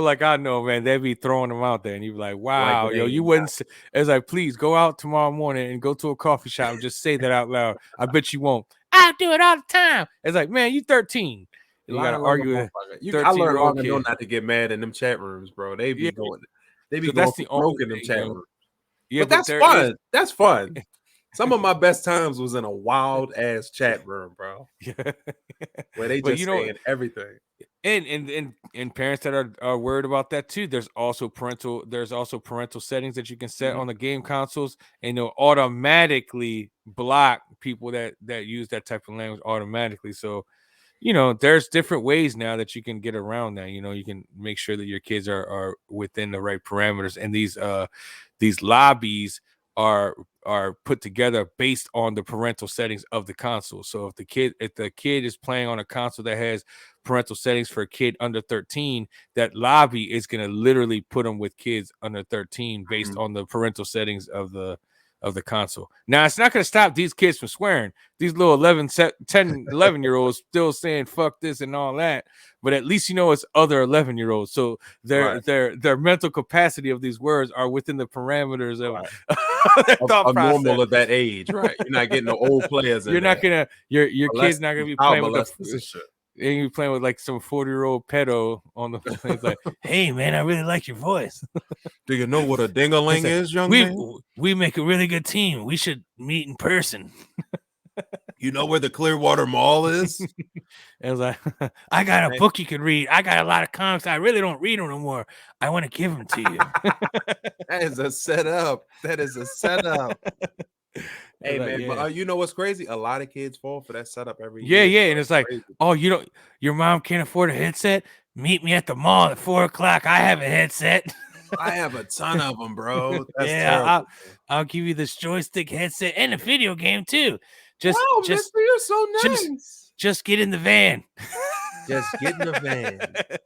like I know, man, they be throwing them out there, and you be like, wow, yo, you wouldn't. It's like, please go out tomorrow morning and go to a coffee shop and just say that out loud. I bet you won't. I do it all the time. It's like, man, you 13. You gotta argue with I learned long ago not to get mad in them chat rooms, bro. They be going broke in them chat rooms. Yeah, but that's fun. That's fun. Some of my best times was in a wild ass chat room, bro. Yeah. Where they just saying everything. And parents that are worried about that too. There's also parental settings that you can set on the game consoles, and they'll automatically block people that use that type of language automatically. So there's different ways now that you can get around that. You can make sure that your kids are within the right parameters, and these lobbies are put together based on the parental settings of the console. So if the kid is playing on a console that has parental settings for a kid under 13, that lobby is going to literally put them with kids under 13 based on the parental settings of the console. Now, it's not going to stop these kids from swearing. These little 11-year-olds still saying fuck this and all that, but at least it's other 11-year-olds. So their mental capacity of these words are within the parameters of normal at that age, right? You're not getting the old players. You're not gonna your kid's not gonna be playing with and you're playing with like some 40-year-old pedo on the plane. It's like, hey man, I really like your voice. Do you know what a ding-a-ling is, young man? We make a really good team. We should meet in person. You know where the Clearwater Mall is? I was like, I got a book you can read. I got a lot of comics. I really don't read them no more. I want to give them to you. That is a setup. Hey man, but you know what's crazy? A lot of kids fall for that setup every year. Yeah, and it's like, oh, your mom can't afford a headset? Meet me at the mall at 4:00. I have a headset. I have a ton of them, bro. That's terrible. I'll give you this joystick headset and a video game too. Just, mister, you're so nice. Just get in the van. Just get in the van.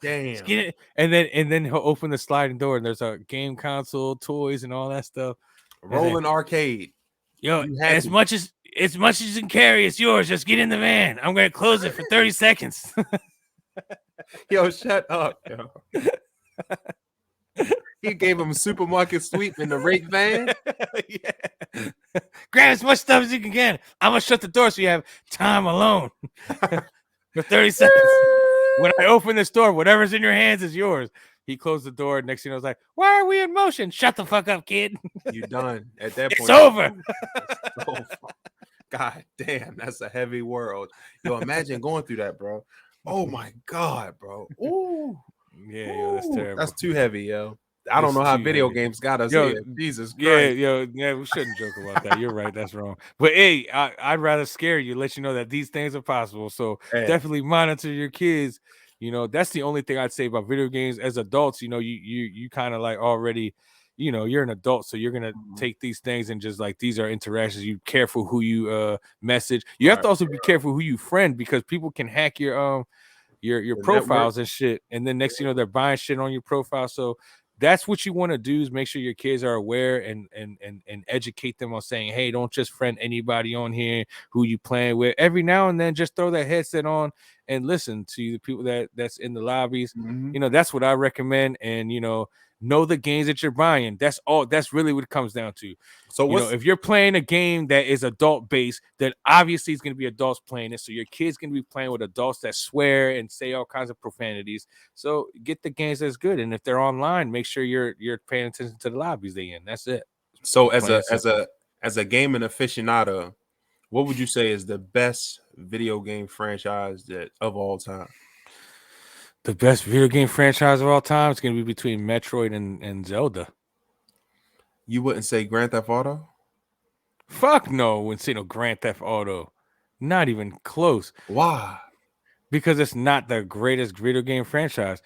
Damn. And then he'll open the sliding door and there's a game console, toys, and all that stuff. Rolling arcade. Yo, as much as you can carry, it's yours. Just get in the van. I'm gonna close it for 30 seconds. Yo, shut up, yo. He gave him a supermarket sweep in the rate van. Yeah. Grab as much stuff as you can get. I'm gonna shut the door so you have time alone for 30 seconds. When I open this door, whatever's in your hands is yours. He closed the door. Next thing I was like, why are we in motion? Shut the fuck up, kid. You done. At that point, it's over. God damn, that's a heavy world. Yo, imagine going through that, bro. Oh my God, bro. Ooh. Yeah, yo, that's terrible. That's too heavy, yo. I don't know how video games got us here. Jesus Christ. Yeah, we shouldn't joke about that. You're right. That's wrong. But hey, I'd rather scare you, let you know that these things are possible. So definitely monitor your kids. That's the only thing I'd say about video games. As adults, you kind of like already, you're an adult, so you're gonna take these things and just like these are interactions. You careful who you message. You have to also be careful who you friend, because people can hack your profiles and shit. And then next they're buying shit on your profile. So that's what you want to do, is make sure your kids are aware and educate them on saying, hey, don't just friend anybody on here who you playing with. Every now and then just throw that headset on and listen to the people that's in the lobbies. That's what I recommend. And know the games that you're buying. That's really what it comes down to. So if you're playing a game that is adult based, then obviously it's going to be adults playing it. So your kid's going to be playing with adults that swear and say all kinds of profanities. So get the games that's good. And if they're online, make sure you're paying attention to the lobbies they're in. That's it. So as a gaming aficionado, what would you say is the best video game franchise of all time? The best video game franchise of all time is going to be between Metroid and Zelda. You wouldn't say Grand Theft Auto? Fuck no, wouldn't say no Grand Theft Auto. Not even close. Why? Because it's not the greatest video game franchise.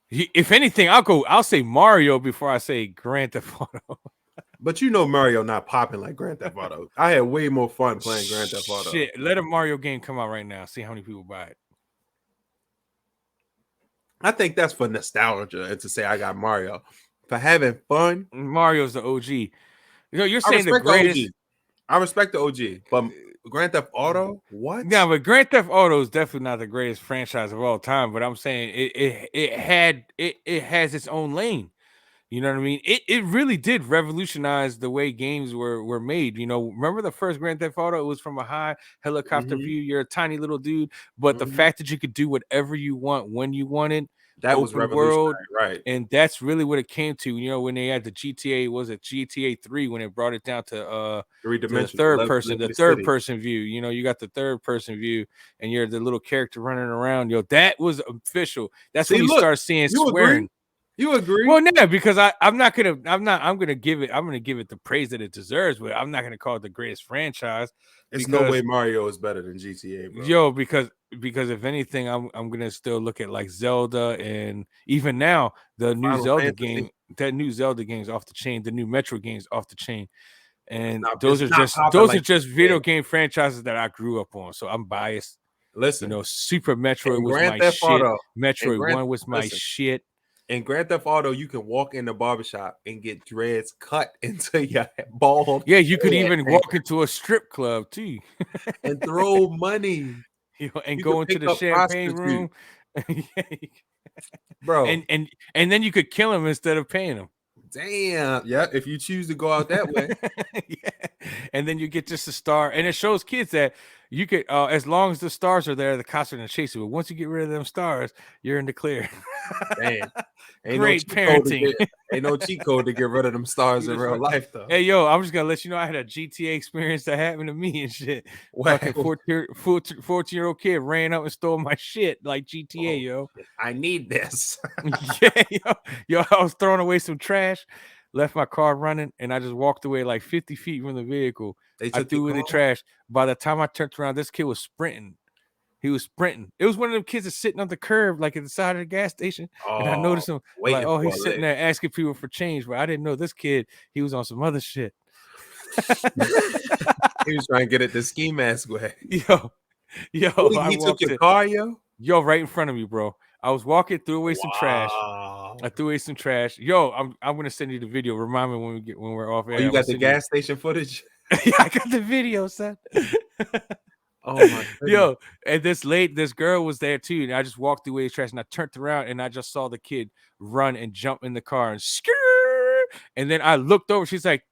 If anything, I'll say Mario before I say Grand Theft Auto. But you know Mario not popping like Grand Theft Auto. I had way more fun playing Grand Theft Auto. Shit, let a Mario game come out right now. See how many people buy it. I think that's for nostalgia and to say I got Mario. For having fun, Mario's the OG. You know, you're I saying the respect greatest. the OG. I respect the OG, but Grand Theft Auto, what? Yeah, but Grand Theft Auto is definitely not the greatest franchise of all time. But I'm saying it has its own lane. You know what I mean? It really did revolutionize the way games were made. You know, remember the first Grand Theft Auto? It was from a high helicopter view. You're a tiny little dude, but the fact that you could do whatever you want when you wanted, That was open world, revolutionary, right? and that's really what it came to. You know, when they had the GTA, was it GTA 3 when it brought it down to the third person view. You know, you got the third person view, and you're the little character running around. Yo, that was official. That's when you start seeing swearing. You agree? Well, no, because I'm gonna give it the praise that it deserves, but I'm not gonna call it the greatest franchise. There's no way Mario is better than GTA, bro. Yo, because if anything, I'm gonna still look at like Zelda, and even now the new Final Zelda Fantasy. game, that new Zelda game's off the chain, the new Metro game's off the chain. And those are just video game franchises that I grew up on. So I'm biased. Listen, you know, Super Metroid was Grand my Theft shit. Auto, Metroid 1 was my shit. In Grand Theft Auto, you can walk in the barbershop and get dreads cut into your bald. Yeah, you could even walk into a strip club too and throw money. You know, and go into the champagne room. Bro. And then you could kill him instead of paying him. Damn. Yeah, if you choose to go out that way. Yeah. And then you get just a star. And it shows kids that you could, as long as the stars are there, the cops are going to chase you. But once you get rid of them stars, you're in the clear. Damn. Ain't Great parenting. Ain't no cheat code to get rid of them stars in real life, though. Hey, yo, I'm just going to let you know I had a GTA experience that happened to me and shit. Fucking 14-year-old kid ran up and stole my shit like GTA, yo. I need this. Yeah, yo, I was throwing away some trash, left my car running, and I just walked away like 50 feet from the vehicle. I threw away the trash. By the time I turned around, this kid was sprinting. He was sprinting. It was one of them kids that's sitting on the curb, like at the side of the gas station. And I noticed him like, oh, he's sitting there asking people for change. But I didn't know this kid, he was on some other shit. He was trying to get at the ski mask way. Yo, he took your car, yo? Yo, right in front of me, bro. I was walking, threw away some trash. I threw away some trash. Yo, I'm gonna send you the video. Remind me when we're off air. Oh, you got the gas station footage? Yeah, I got the video, son. Oh my goodness. Yo, and this girl was there too, and I just walked away trash, and I turned around and I just saw the kid run and jump in the car and and then I looked over. She's like,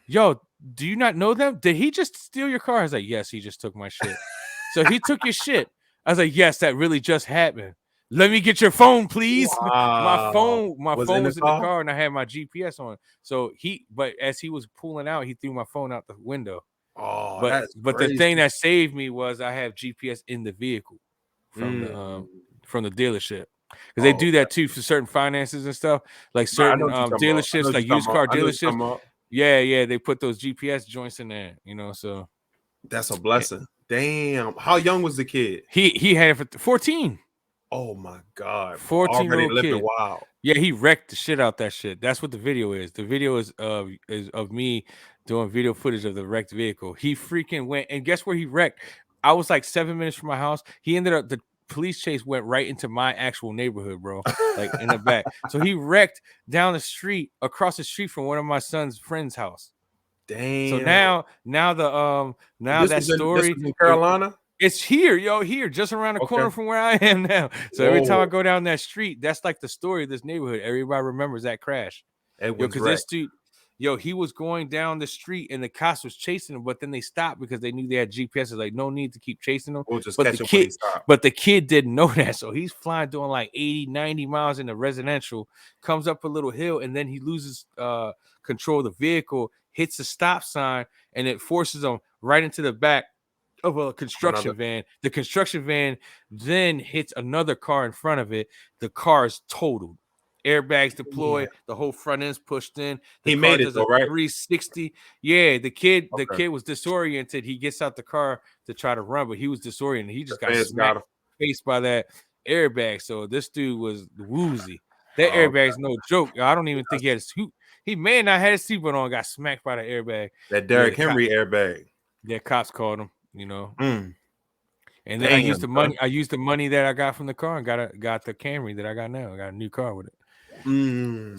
"Yo, do you not know them? Did he just steal your car?" I was like, "Yes, he just took my shit." So he took your shit. I was like, "Yes, that really just happened. Let me get your phone, please." Wow. My phone was in the car, and I had my GPS on. So but as he was pulling out, he threw my phone out the window. Oh, but the thing that saved me was I have GPS in the vehicle from the dealership, because they do that too for certain finances and stuff, like certain dealerships, like used car dealerships. Yeah, they put those GPS joints in there, you know. So that's a blessing. Damn, how young was the kid? He had it for 14. Oh my god, 14-year-old kid. Wow. Yeah, he wrecked the shit out that shit. That's what the video is. The video is of me doing video footage of the wrecked vehicle. He freaking went, and guess where he wrecked? I was like 7 minutes from my house. He ended up, the police chase went right into my actual neighborhood, bro, like in the back. So he wrecked down the street, across the street from one of my son's friend's house. Damn. So now that story this was in Carolina. It's here, just around the corner from where I am now. So every time I go down that street, that's like the story of this neighborhood. Everybody remembers that crash. Because this dude, he was going down the street and the cops was chasing him, but then they stopped because they knew they had GPS. Like, no need to keep chasing him. We'll just but the kid didn't know that. So he's flying doing like 80, 90 miles in the residential, comes up a little hill, and then he loses control of the vehicle, hits a stop sign, and it forces him right into the back of a construction van. The construction van then hits another car in front of it. The car is totaled. Airbags deployed. The whole front end's pushed in. He made it though, right? 360. Yeah, the kid was disoriented. He gets out the car to try to run, but he was disoriented. He just got smacked in the face by that airbag. So this dude was woozy. That Oh, airbag's no joke. I don't even think he had he may not have his seatbelt on, got smacked by the airbag. that Derrick Henry airbag. Yeah, cops called him, And then Damn, I used the money that I got from the car and got the Camry that I got now. I got a new car with it.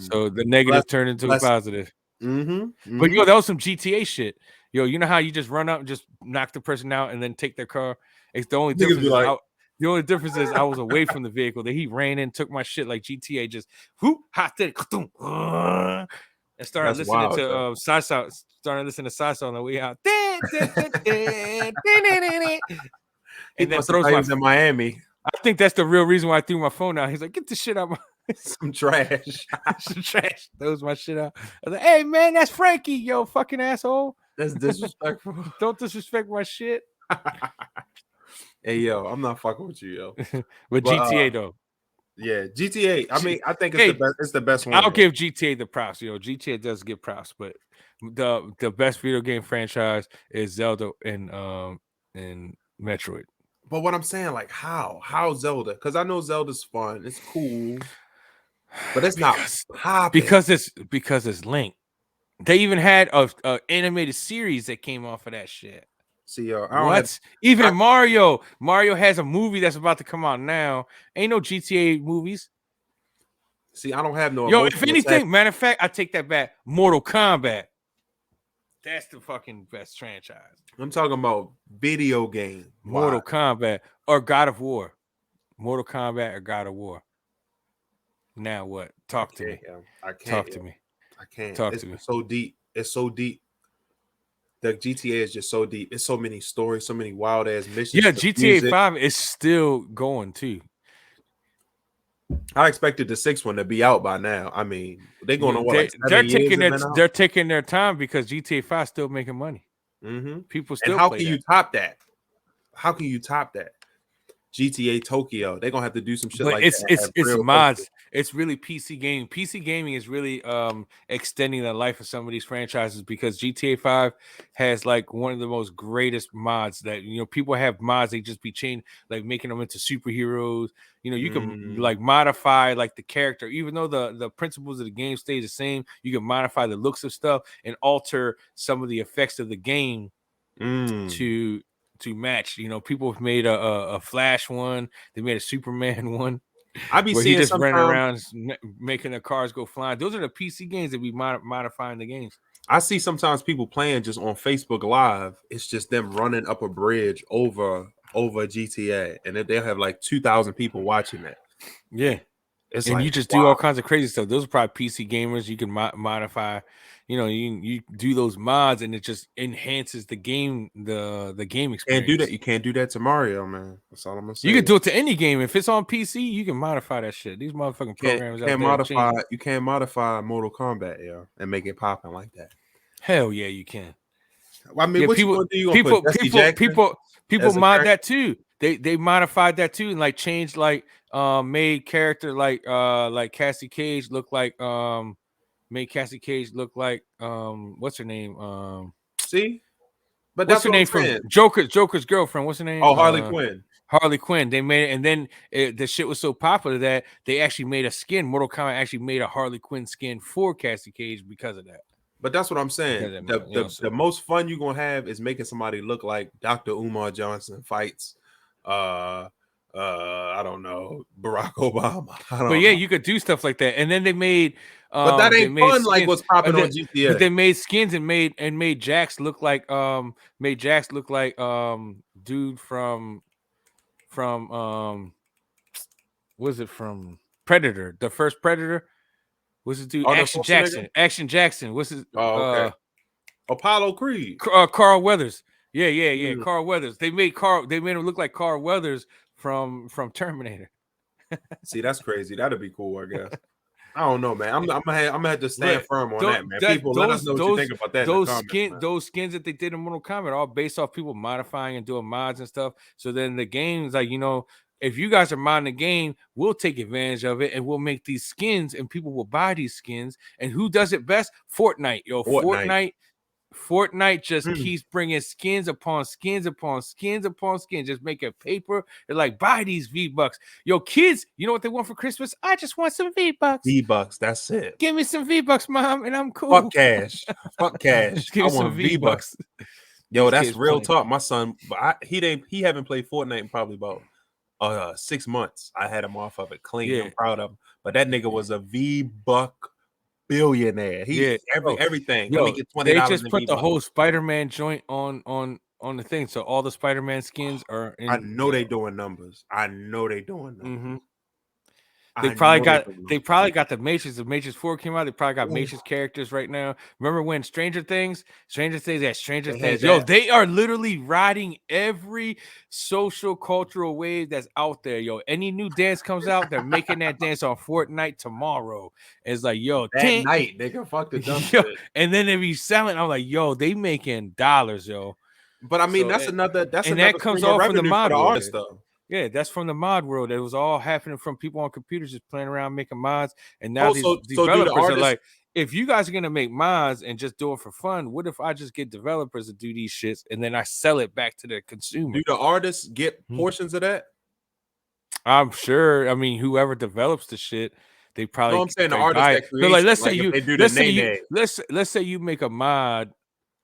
So the negative turned into a positive. But that was some GTA shit. You know how you just run up and just knock the person out and then take their car? It's the only difference is I was away from the vehicle. That he ran in, took my shit like GTA, just whoop, hot there, and started listening to Salsa. Started listening to Salsa on the way out. And then throws my in Miami. I think that's the real reason why I threw my phone out. He's like, "Get the shit out." Some trash. Some trash. Throws my shit out. I was like, "Hey man, that's Frankie, yo, fucking asshole. That's disrespectful. Don't disrespect my shit." Hey yo, I'm not fucking with you, yo. But GTA though. Yeah, GTA. I mean, I think it's the best. It's the best one. I'll give GTA the props. GTA does get props, but the best video game franchise is Zelda and Metroid. But what I'm saying, like, how Zelda? Because I know Zelda's fun. It's cool, but it's not popping. Because it's Link. They even had a animated series that came off of that shit. See, yo, Mario has a movie that's about to come out now. Ain't no GTA movies. See, I don't have no. Yo, if anything, matter of fact, I take that back. Mortal Kombat. That's the fucking best franchise. I'm talking about video game. Mortal Kombat or God of War. Mortal Kombat or God of War. Now what? Talk to me. I can't. Talk to me. I can't. Talk to me. It's so deep. It's so deep. The GTA is just so deep. It's so many stories, so many wild ass missions. Yeah, GTA 5 is still going too. I expected the 6th one to be out by now. I mean, they're going on they're taking their time because GTA 5 is still making money. People still. And how can you top that? How can you top that? GTA Tokyo, they're gonna have to do some shit like that. It's mods. It's really PC gaming. PC gaming is really extending the life of some of these franchises because GTA 5 has like one of the most greatest mods that people have mods. They just be changed, like making them into superheroes. You can like modify like the character, even though the principles of the game stay the same. You can modify the looks of stuff and alter some of the effects of the game to match. People have made a Flash one. They made a Superman one. I be where seeing he just running around making the cars go flying. Those are the PC games that be modifying the games. I see sometimes people playing just on Facebook Live. It's just them running up a bridge over GTA, and they'll have like 2,000 people watching that. Yeah, it's and like, you just do all kinds of crazy stuff. Those are probably PC gamers. You can modify. You do those mods, and it just enhances the game, the game experience. Can't do that. You can't do that to Mario, man. That's all I'm gonna say. You can do it to any game. If it's on PC, you can modify that shit. These motherfucking programs you can't modify Mortal Kombat, and make it popping like that. Hell yeah, you can. I mean, what you gonna do? You gonna put Jesse Jackson people mod that too. They modified that too and like changed like made character like Cassie Cage look like made Cassie Cage look like what's her name? See? But what's her name from Joker's girlfriend? What's her name? Oh, Harley Quinn. Harley Quinn. They made it, and then the shit was so popular that they actually made a skin. Mortal Kombat actually made a Harley Quinn skin for Cassie Cage because of that. But that's what I'm saying. The most fun you're gonna have is making somebody look like Dr. Umar Johnson fights. I don't know, Barack Obama. But yeah, you could do stuff like that. And then they made but that ain't fun skins, like what's popping on GTA. But they made skins and made Jax look like dude from was it from Predator, the first Predator? What's his dude? Action Jackson. What's his Apollo Creed. Carl Weathers. Yeah. Carl Weathers. They made him look like Carl Weathers from Terminator. See, that's crazy. That'd be cool, I guess. I don't know, man. I'm gonna have to stand firm on that, man. People, let us know what you think about that. Those skins that they did in Mortal Kombat are all based off people modifying and doing mods and stuff. So then the game's like, if you guys are modding the game, we'll take advantage of it and we'll make these skins and people will buy these skins. And who does it best? Fortnite, yo. Fortnite Fortnite just keeps bringing skins upon skins upon skins upon skins. Just making paper. They're like, buy these V-Bucks. Yo, kids, you know what they want for Christmas? I just want some V-Bucks. V-Bucks, that's it. Give me some V-Bucks, mom, and I'm cool. Fuck cash. Fuck cash. Give I me some want V-Bucks. Yo, that's real talk. My son, he haven't played Fortnite in probably about 6 months. I had him off of it clean. Yeah. I'm proud of him. But that nigga was a V-Buck billionaire. Everything. Yo, Let me get $20. They just put the V-Bucks. whole Spiderman joint on the thing, so all the Spiderman skins are in. I know they doing numbers. They probably got the Matrix. The Matrix 4 came out. They probably got Matrix characters right now. Remember when Stranger Things had Stranger Things? Yo, they are literally riding every social cultural wave that's out there. Yo, any new dance comes out, they're making that dance on Fortnite tomorrow. It's like, yo, that night they can fuck the dumb yo, shit. And then they be selling. I'm like, yo, they making dollars, yo. But I mean, that's another that comes off from the mod world though. Yeah, that's from the mod world. It was all happening from people on computers just playing around making mods. And now these developers are like, if you guys are gonna make mods and just do it for fun, what if I just get developers to do these shits and then I sell it back to the consumer? Do the artists get portions of that? I'm sure. I mean, whoever develops the shit, they probably. No, I'm saying the artists that create. Like, let's say you make a mod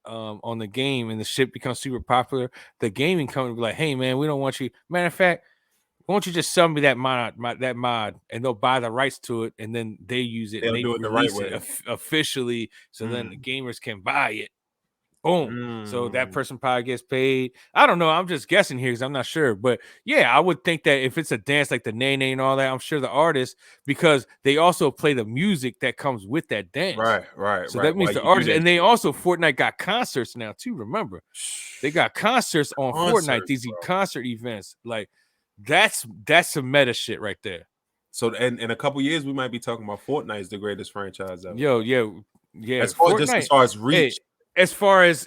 on the game and the shit becomes super popular. The gaming company be like, hey man, we don't want you. Matter of fact, why don't you just sell me that mod, and they'll buy the rights to it, and then they use it. They'll and they do it the right way officially, so then the gamers can buy it. Boom. So that person probably gets paid. I don't know. I'm just guessing here because I'm not sure. But yeah, I would think that if it's a dance like the Nay Nay and all that, I'm sure the artists, because they also play the music that comes with that dance. Right. So that means the artists, and they also, Fortnite got concerts now too. Remember, they got concerts on Fortnite. These concert events, like that's some meta shit right there. So in a couple years, we might be talking about Fortnite is the greatest franchise ever. Yeah. As far as reach. As far as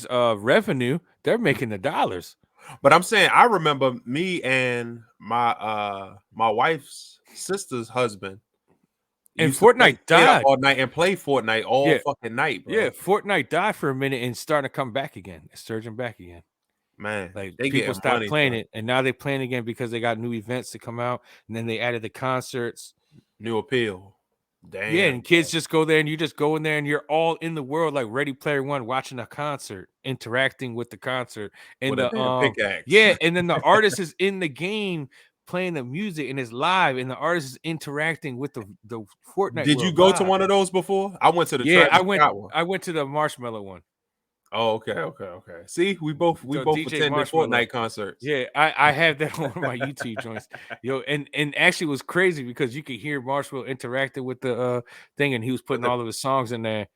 revenue, they're making the dollars. But I'm saying, I remember me and my wife's sister's husband, and Fortnite died all night and play Fortnite all fucking night, bro. Yeah, Fortnite died for a minute and starting to come back again. It's surging back again. Man, like people stopped playing it, and now they're playing again because they got new events to come out, and then they added the concerts, new appeal. Damn, yeah, and kids just go there, and you just go in there, and you're all in the world like Ready Player One, watching a concert, interacting with the concert, and with the pickaxe. Yeah, and then the artist is in the game playing the music, and it's live, and the artist is interacting with the Fortnite. Did you go to one of those before? I went to the I went to the Marshmallow one. Oh, okay. See, we both attended Fortnite concerts. Yeah, I have that on my YouTube joints. Yo, and actually it was crazy because you could hear Marshmallow interacting with the thing, and he was putting all of his songs in there.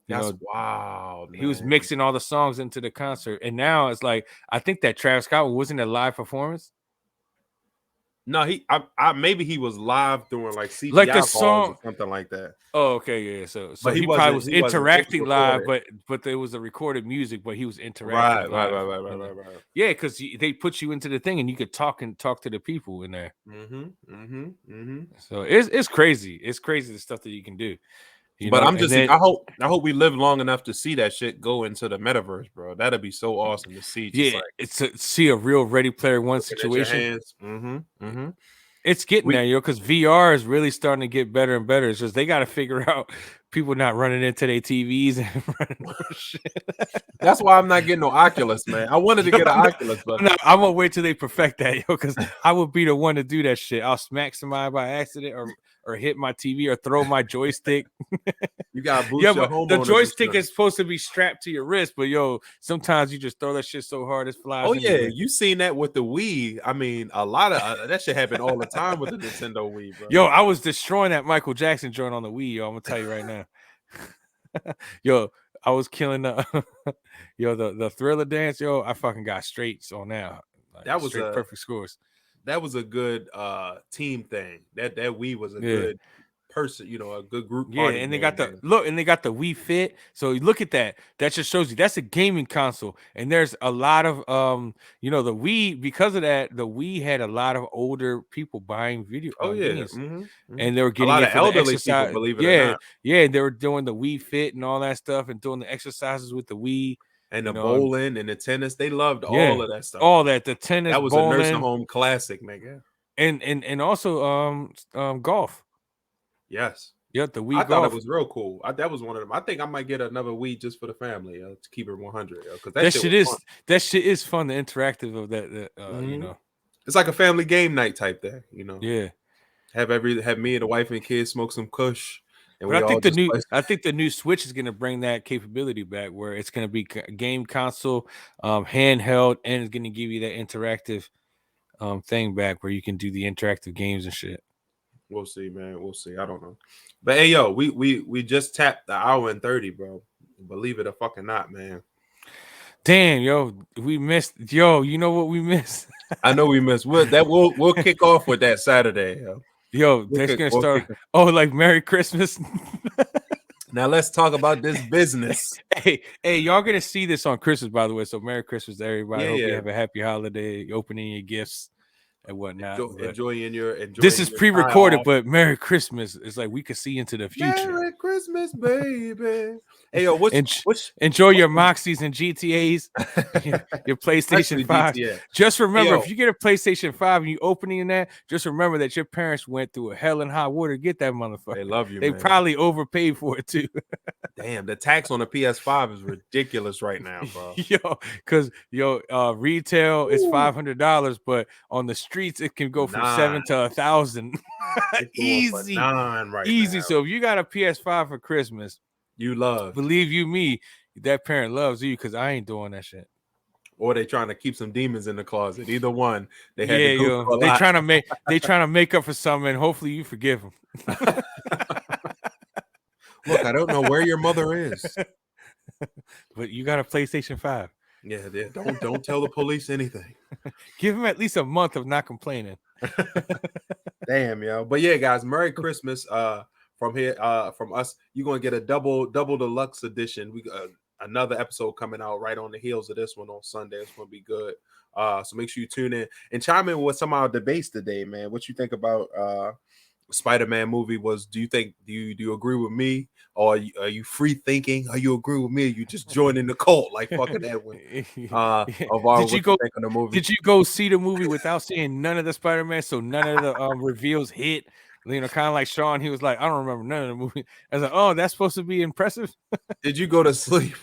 That's wild, man. He was mixing all the songs into the concert, and now it's like, I think that Travis Scott wasn't a live performance. No, maybe he was live doing like CPI like the song or something like that. Oh, okay, yeah. So he probably was interacting live, but there was a recorded music, but he was interacting. Right. Yeah, because they put you into the thing, and you could talk to the people in there. So it's crazy. It's crazy the stuff that you can do. But I'm just, I hope we live long enough to see that shit go into the metaverse, bro. That'd be so awesome to see. It's to see a real Ready Player One situation. It's getting there, because VR is really starting to get better and better. It's just they got to figure out people not running into their TVs and running shit. That's why I'm not getting no Oculus, man. I wanted to get an Oculus, but I'm gonna wait till they perfect that, because I would be the one to do that shit. I'll smack somebody by accident, or hit my TV, or throw my joystick. You gotta boost your homeowner. The joystick is supposed to be strapped to your wrist, but sometimes you just throw that shit so hard it flies. Oh yeah, you seen that with the Wii? I mean, a lot of that shit happened all the time with the Nintendo Wii, bro. Yo, I was destroying that Michael Jackson joint on the Wii. Yo, I'm gonna tell you right now. Yo, I was killing the Thriller dance. Yo, I fucking got straights on that. Like, that was perfect scores. That was a good team thing. That Wii was a good person, a good group Yeah, party and they game, got the man. look, and they got the Wii Fit. So you look at that. That just shows you that's a gaming console. And there's a lot of the Wii, because of that, the Wii had a lot of older people buying video Oh yeah, games. mm-hmm. And they were A getting lot it of for the elderly people, exercise. believe it or Yeah, not, yeah, they were doing the Wii Fit and all that stuff and doing the exercises with the Wii, and the and bowling and the tennis. They loved yeah, all of that stuff, all man. that, the tennis, That was a nursing bowling, home classic, nigga. and also golf. Yes. Yep, the I Wii thought it golf. was real cool. That was one of them. I think I might get another Wii just for the family, to keep it 100, because that That shit shit was fun. is that shit is fun. The interactive of that. It's like a family game night type thing. Yeah. Have me and the wife and kids smoke some kush, and But we all just play. I think the new Switch is gonna bring that capability back, where it's gonna be game console, handheld, and it's gonna give you that interactive thing back where you can do the interactive games and shit. We'll see, man. We'll see. I don't know, but hey, yo, we just tapped the hour and 30, bro. Believe it or fucking not, man. Damn, yo, we missed. Yo, you know what we missed? I know we missed. We'll kick off with that Saturday, yo. Yo, We'll that's kick, gonna we'll start. kick it. Oh, like Merry Christmas. Now let's talk about this business. Hey, y'all gonna see this on Christmas, by the way. So Merry Christmas to everybody. Yeah, Hope you yeah. have a happy holiday, opening your gifts and whatnot. Enjoying your This is time pre-recorded, off. but Merry Christmas. It's like we could see into the future. Merry Christmas, baby. Hey, yo, which enjoy your Moxies and GTAs, your PlayStation 5. GTA. Just remember, Hey, if you get a PlayStation 5 and you opening that, just remember that your parents went through a hell and high water to get that motherfucker. they love you, They man. probably overpaid for it too. Damn, the tax on the PS5 is ridiculous right now, bro. Because retail is $500, but on the streets it can go from $700 to $1,000. Easy, easy. Now. So if you got a PS5 for Christmas, you love. Believe you me, that parent loves you, because I ain't doing that shit. Or they trying to keep some demons in the closet. Either one. They had to go through a they lot. trying to make up for something, and hopefully you forgive them. Look, I don't know where your mother is, but you got a PlayStation 5. Yeah, don't tell the police anything. Give them at least a month of not complaining. Damn, yo. But yeah, guys, Merry Christmas. From here, from us, you're gonna get a double deluxe edition. We got another episode coming out right on the heels of this one on Sunday. It's gonna be good. So make sure you tune in and chime in with some of our debates today, man. What you think about Spider-Man movie? Do you agree with me, or are you free thinking? Are you agree with me? Or you just joining the cult like fucking Edwin? Did you go see the movie without seeing none of the Spider-Man? So none of the reveals hit. Kind of like Sean, he was like, I don't remember none of the movie. I was like, oh, that's supposed to be impressive. Did you go to sleep?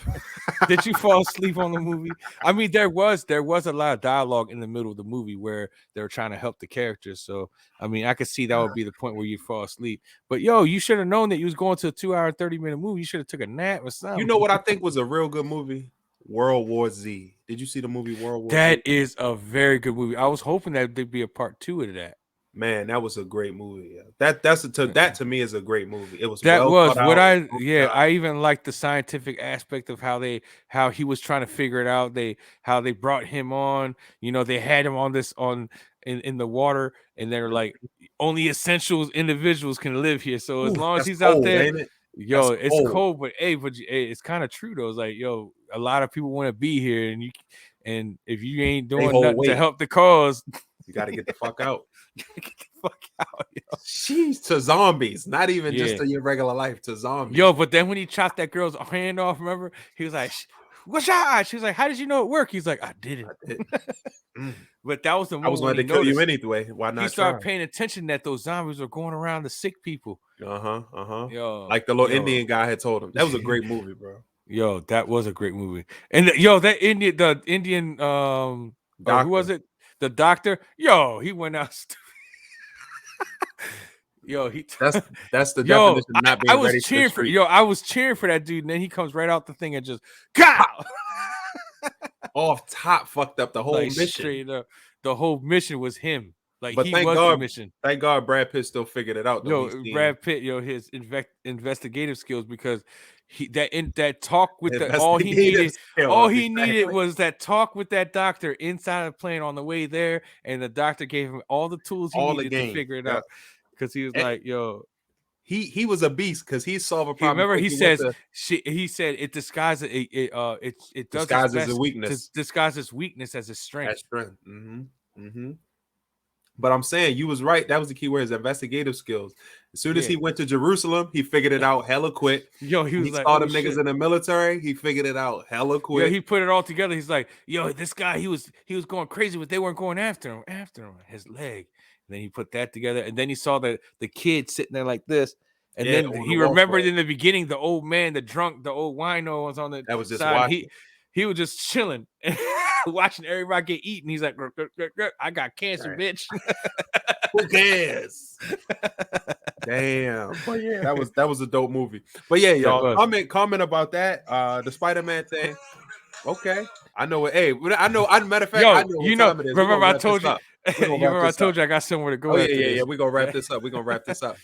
Did you fall asleep on the movie? I mean, there was a lot of dialogue in the middle of the movie where they were trying to help the characters. So, I mean, I could see that would be the point where you fall asleep. But yo, you should have known that you was going to a 2-hour, 30-minute movie. You should have took a nap or something. You know what I think was a real good movie? World War Z. Did you see the movie World War Z? That is a very good movie. I was hoping that there'd be a part 2 of that. Man, that was a great movie. Yeah. That to me is a great movie. It was I I even liked the scientific aspect of how he was trying to figure it out. How they brought him on. They had him in the water, and they're like, only essential individuals can live here. So as long as he's out there, it's cold. But it's kind of true though. It's like, a lot of people want to be here, and if you ain't doing nothing to help the cause, you got to get the fuck out. Get the fuck out, yo. Jeez, to zombies, not even just to your regular life, to zombies. Yo, but then when he chopped that girl's hand off, remember? He was like, what's that? She was like, how did you know it worked? He's like, I did it. But that was the moment I was going to kill you anyway. Why not? He started paying attention that those zombies were going around the sick people. Yo, like the little Indian guy had told him. That was a great movie, bro. Yo, that was a great movie. And the Indian who was it? The doctor. Yo, he went out. Yo, that's the definition of not being ready cheering for I was cheering for that dude, and then he comes right out the thing and just pow! Off top, fucked up the whole mission. Straight up, the whole mission was him. Like, but he was the mission. Thank God Brad Pitt still figured it out. Brad Pitt, his investigative skills, because that talk with all he needed was that talk with that doctor inside of the plane on the way there, and the doctor gave him all the tools he needed to figure it out. Because he was like, yo, he was a beast because he solved a problem. Remember, he quickly with says the he said it disguises it does its disguise as a best to weakness. disguise its weakness as a strength. As strength. But I'm saying you was right. That was the key word, his investigative skills. As soon as he went to Jerusalem, he figured it out hella quick. Yo, he was He like, saw oh, them niggas shit. in the military. He figured it out hella quick. Yo, he put it all together. He's like, yo, this guy, he was going crazy, but they weren't going after him, his leg. And then he put that together, and then he saw the kid sitting there like this. And then he remembered in the beginning the old man, the old wino was on the that was just side. watching. He was just chilling, watching everybody get eaten. He's like, I got cancer, bitch. Who cares? Damn. But yeah, that was a dope movie. But yeah, y'all comment about that. The Spider-Man thing. Okay. I know it. Hey, I know. Matter of fact, I know what time it is. Remember I told you. I told you I got somewhere to go. Oh yeah. We're gonna wrap this up.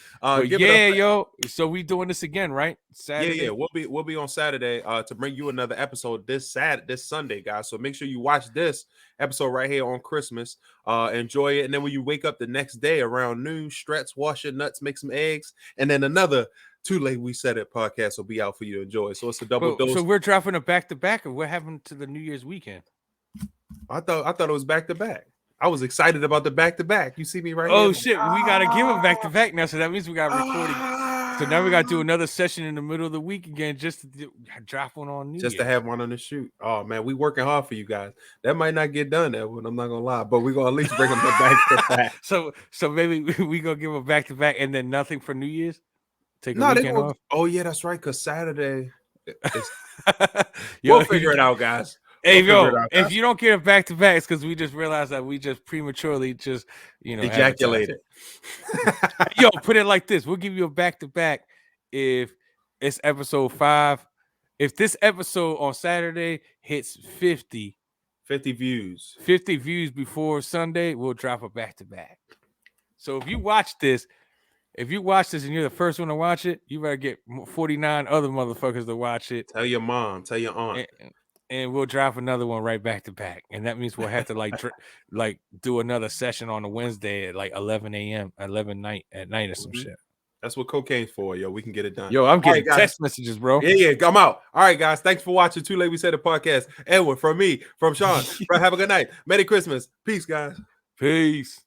So we doing this again, right? Saturday. Yeah. We'll be on Saturday to bring you another episode this Sunday, guys. So make sure you watch this episode right here on Christmas. Enjoy it, and then when you wake up the next day around noon, stretch, wash your nuts, make some eggs, and then another Too Late We Said It podcast will be out for you to enjoy. So it's a double dose. So we're dropping a back-to-back, and what happened to the New Year's weekend? I thought it was back-to-back. I was excited about the back-to-back. You see me right here? Oh shit, we gotta give them back-to-back now. So that means we got recording. So now we got to do another session in the middle of the week again, just to drop one on New Year's. To have one on the shoot. Oh man, we working hard for you guys. That might not get done, Edwin. I'm not gonna lie, but we're gonna at least bring them back-to-back. So maybe we gonna give them back-to-back and then nothing for New Year's. Take a weekend off. Oh yeah, that's right. Cause Saturday, we'll figure it out, guys. Hey, if you don't get it back-to-back, it's because we just realized that we just prematurely ejaculated. Yo, put it like this: we'll give you a back-to-back if it's episode 5. If this episode on Saturday hits 50 views, 50 views before Sunday, we'll drop a back-to-back. So if you watch this and you're the first one to watch it, you better get 49 other motherfuckers to watch it. Tell your mom, tell your aunt. And we'll drop another one right back to back. And that means we'll have to do another session on a Wednesday at like 11 a.m. at night or some shit. That's what cocaine's for, yo. We can get it done. Yo, I'm getting text messages, bro. Yeah, I'm out. All right, guys. Thanks for watching Too Late We Said It podcast. Edwin, from me, from Sean. Have a good night. Merry Christmas. Peace, guys. Peace.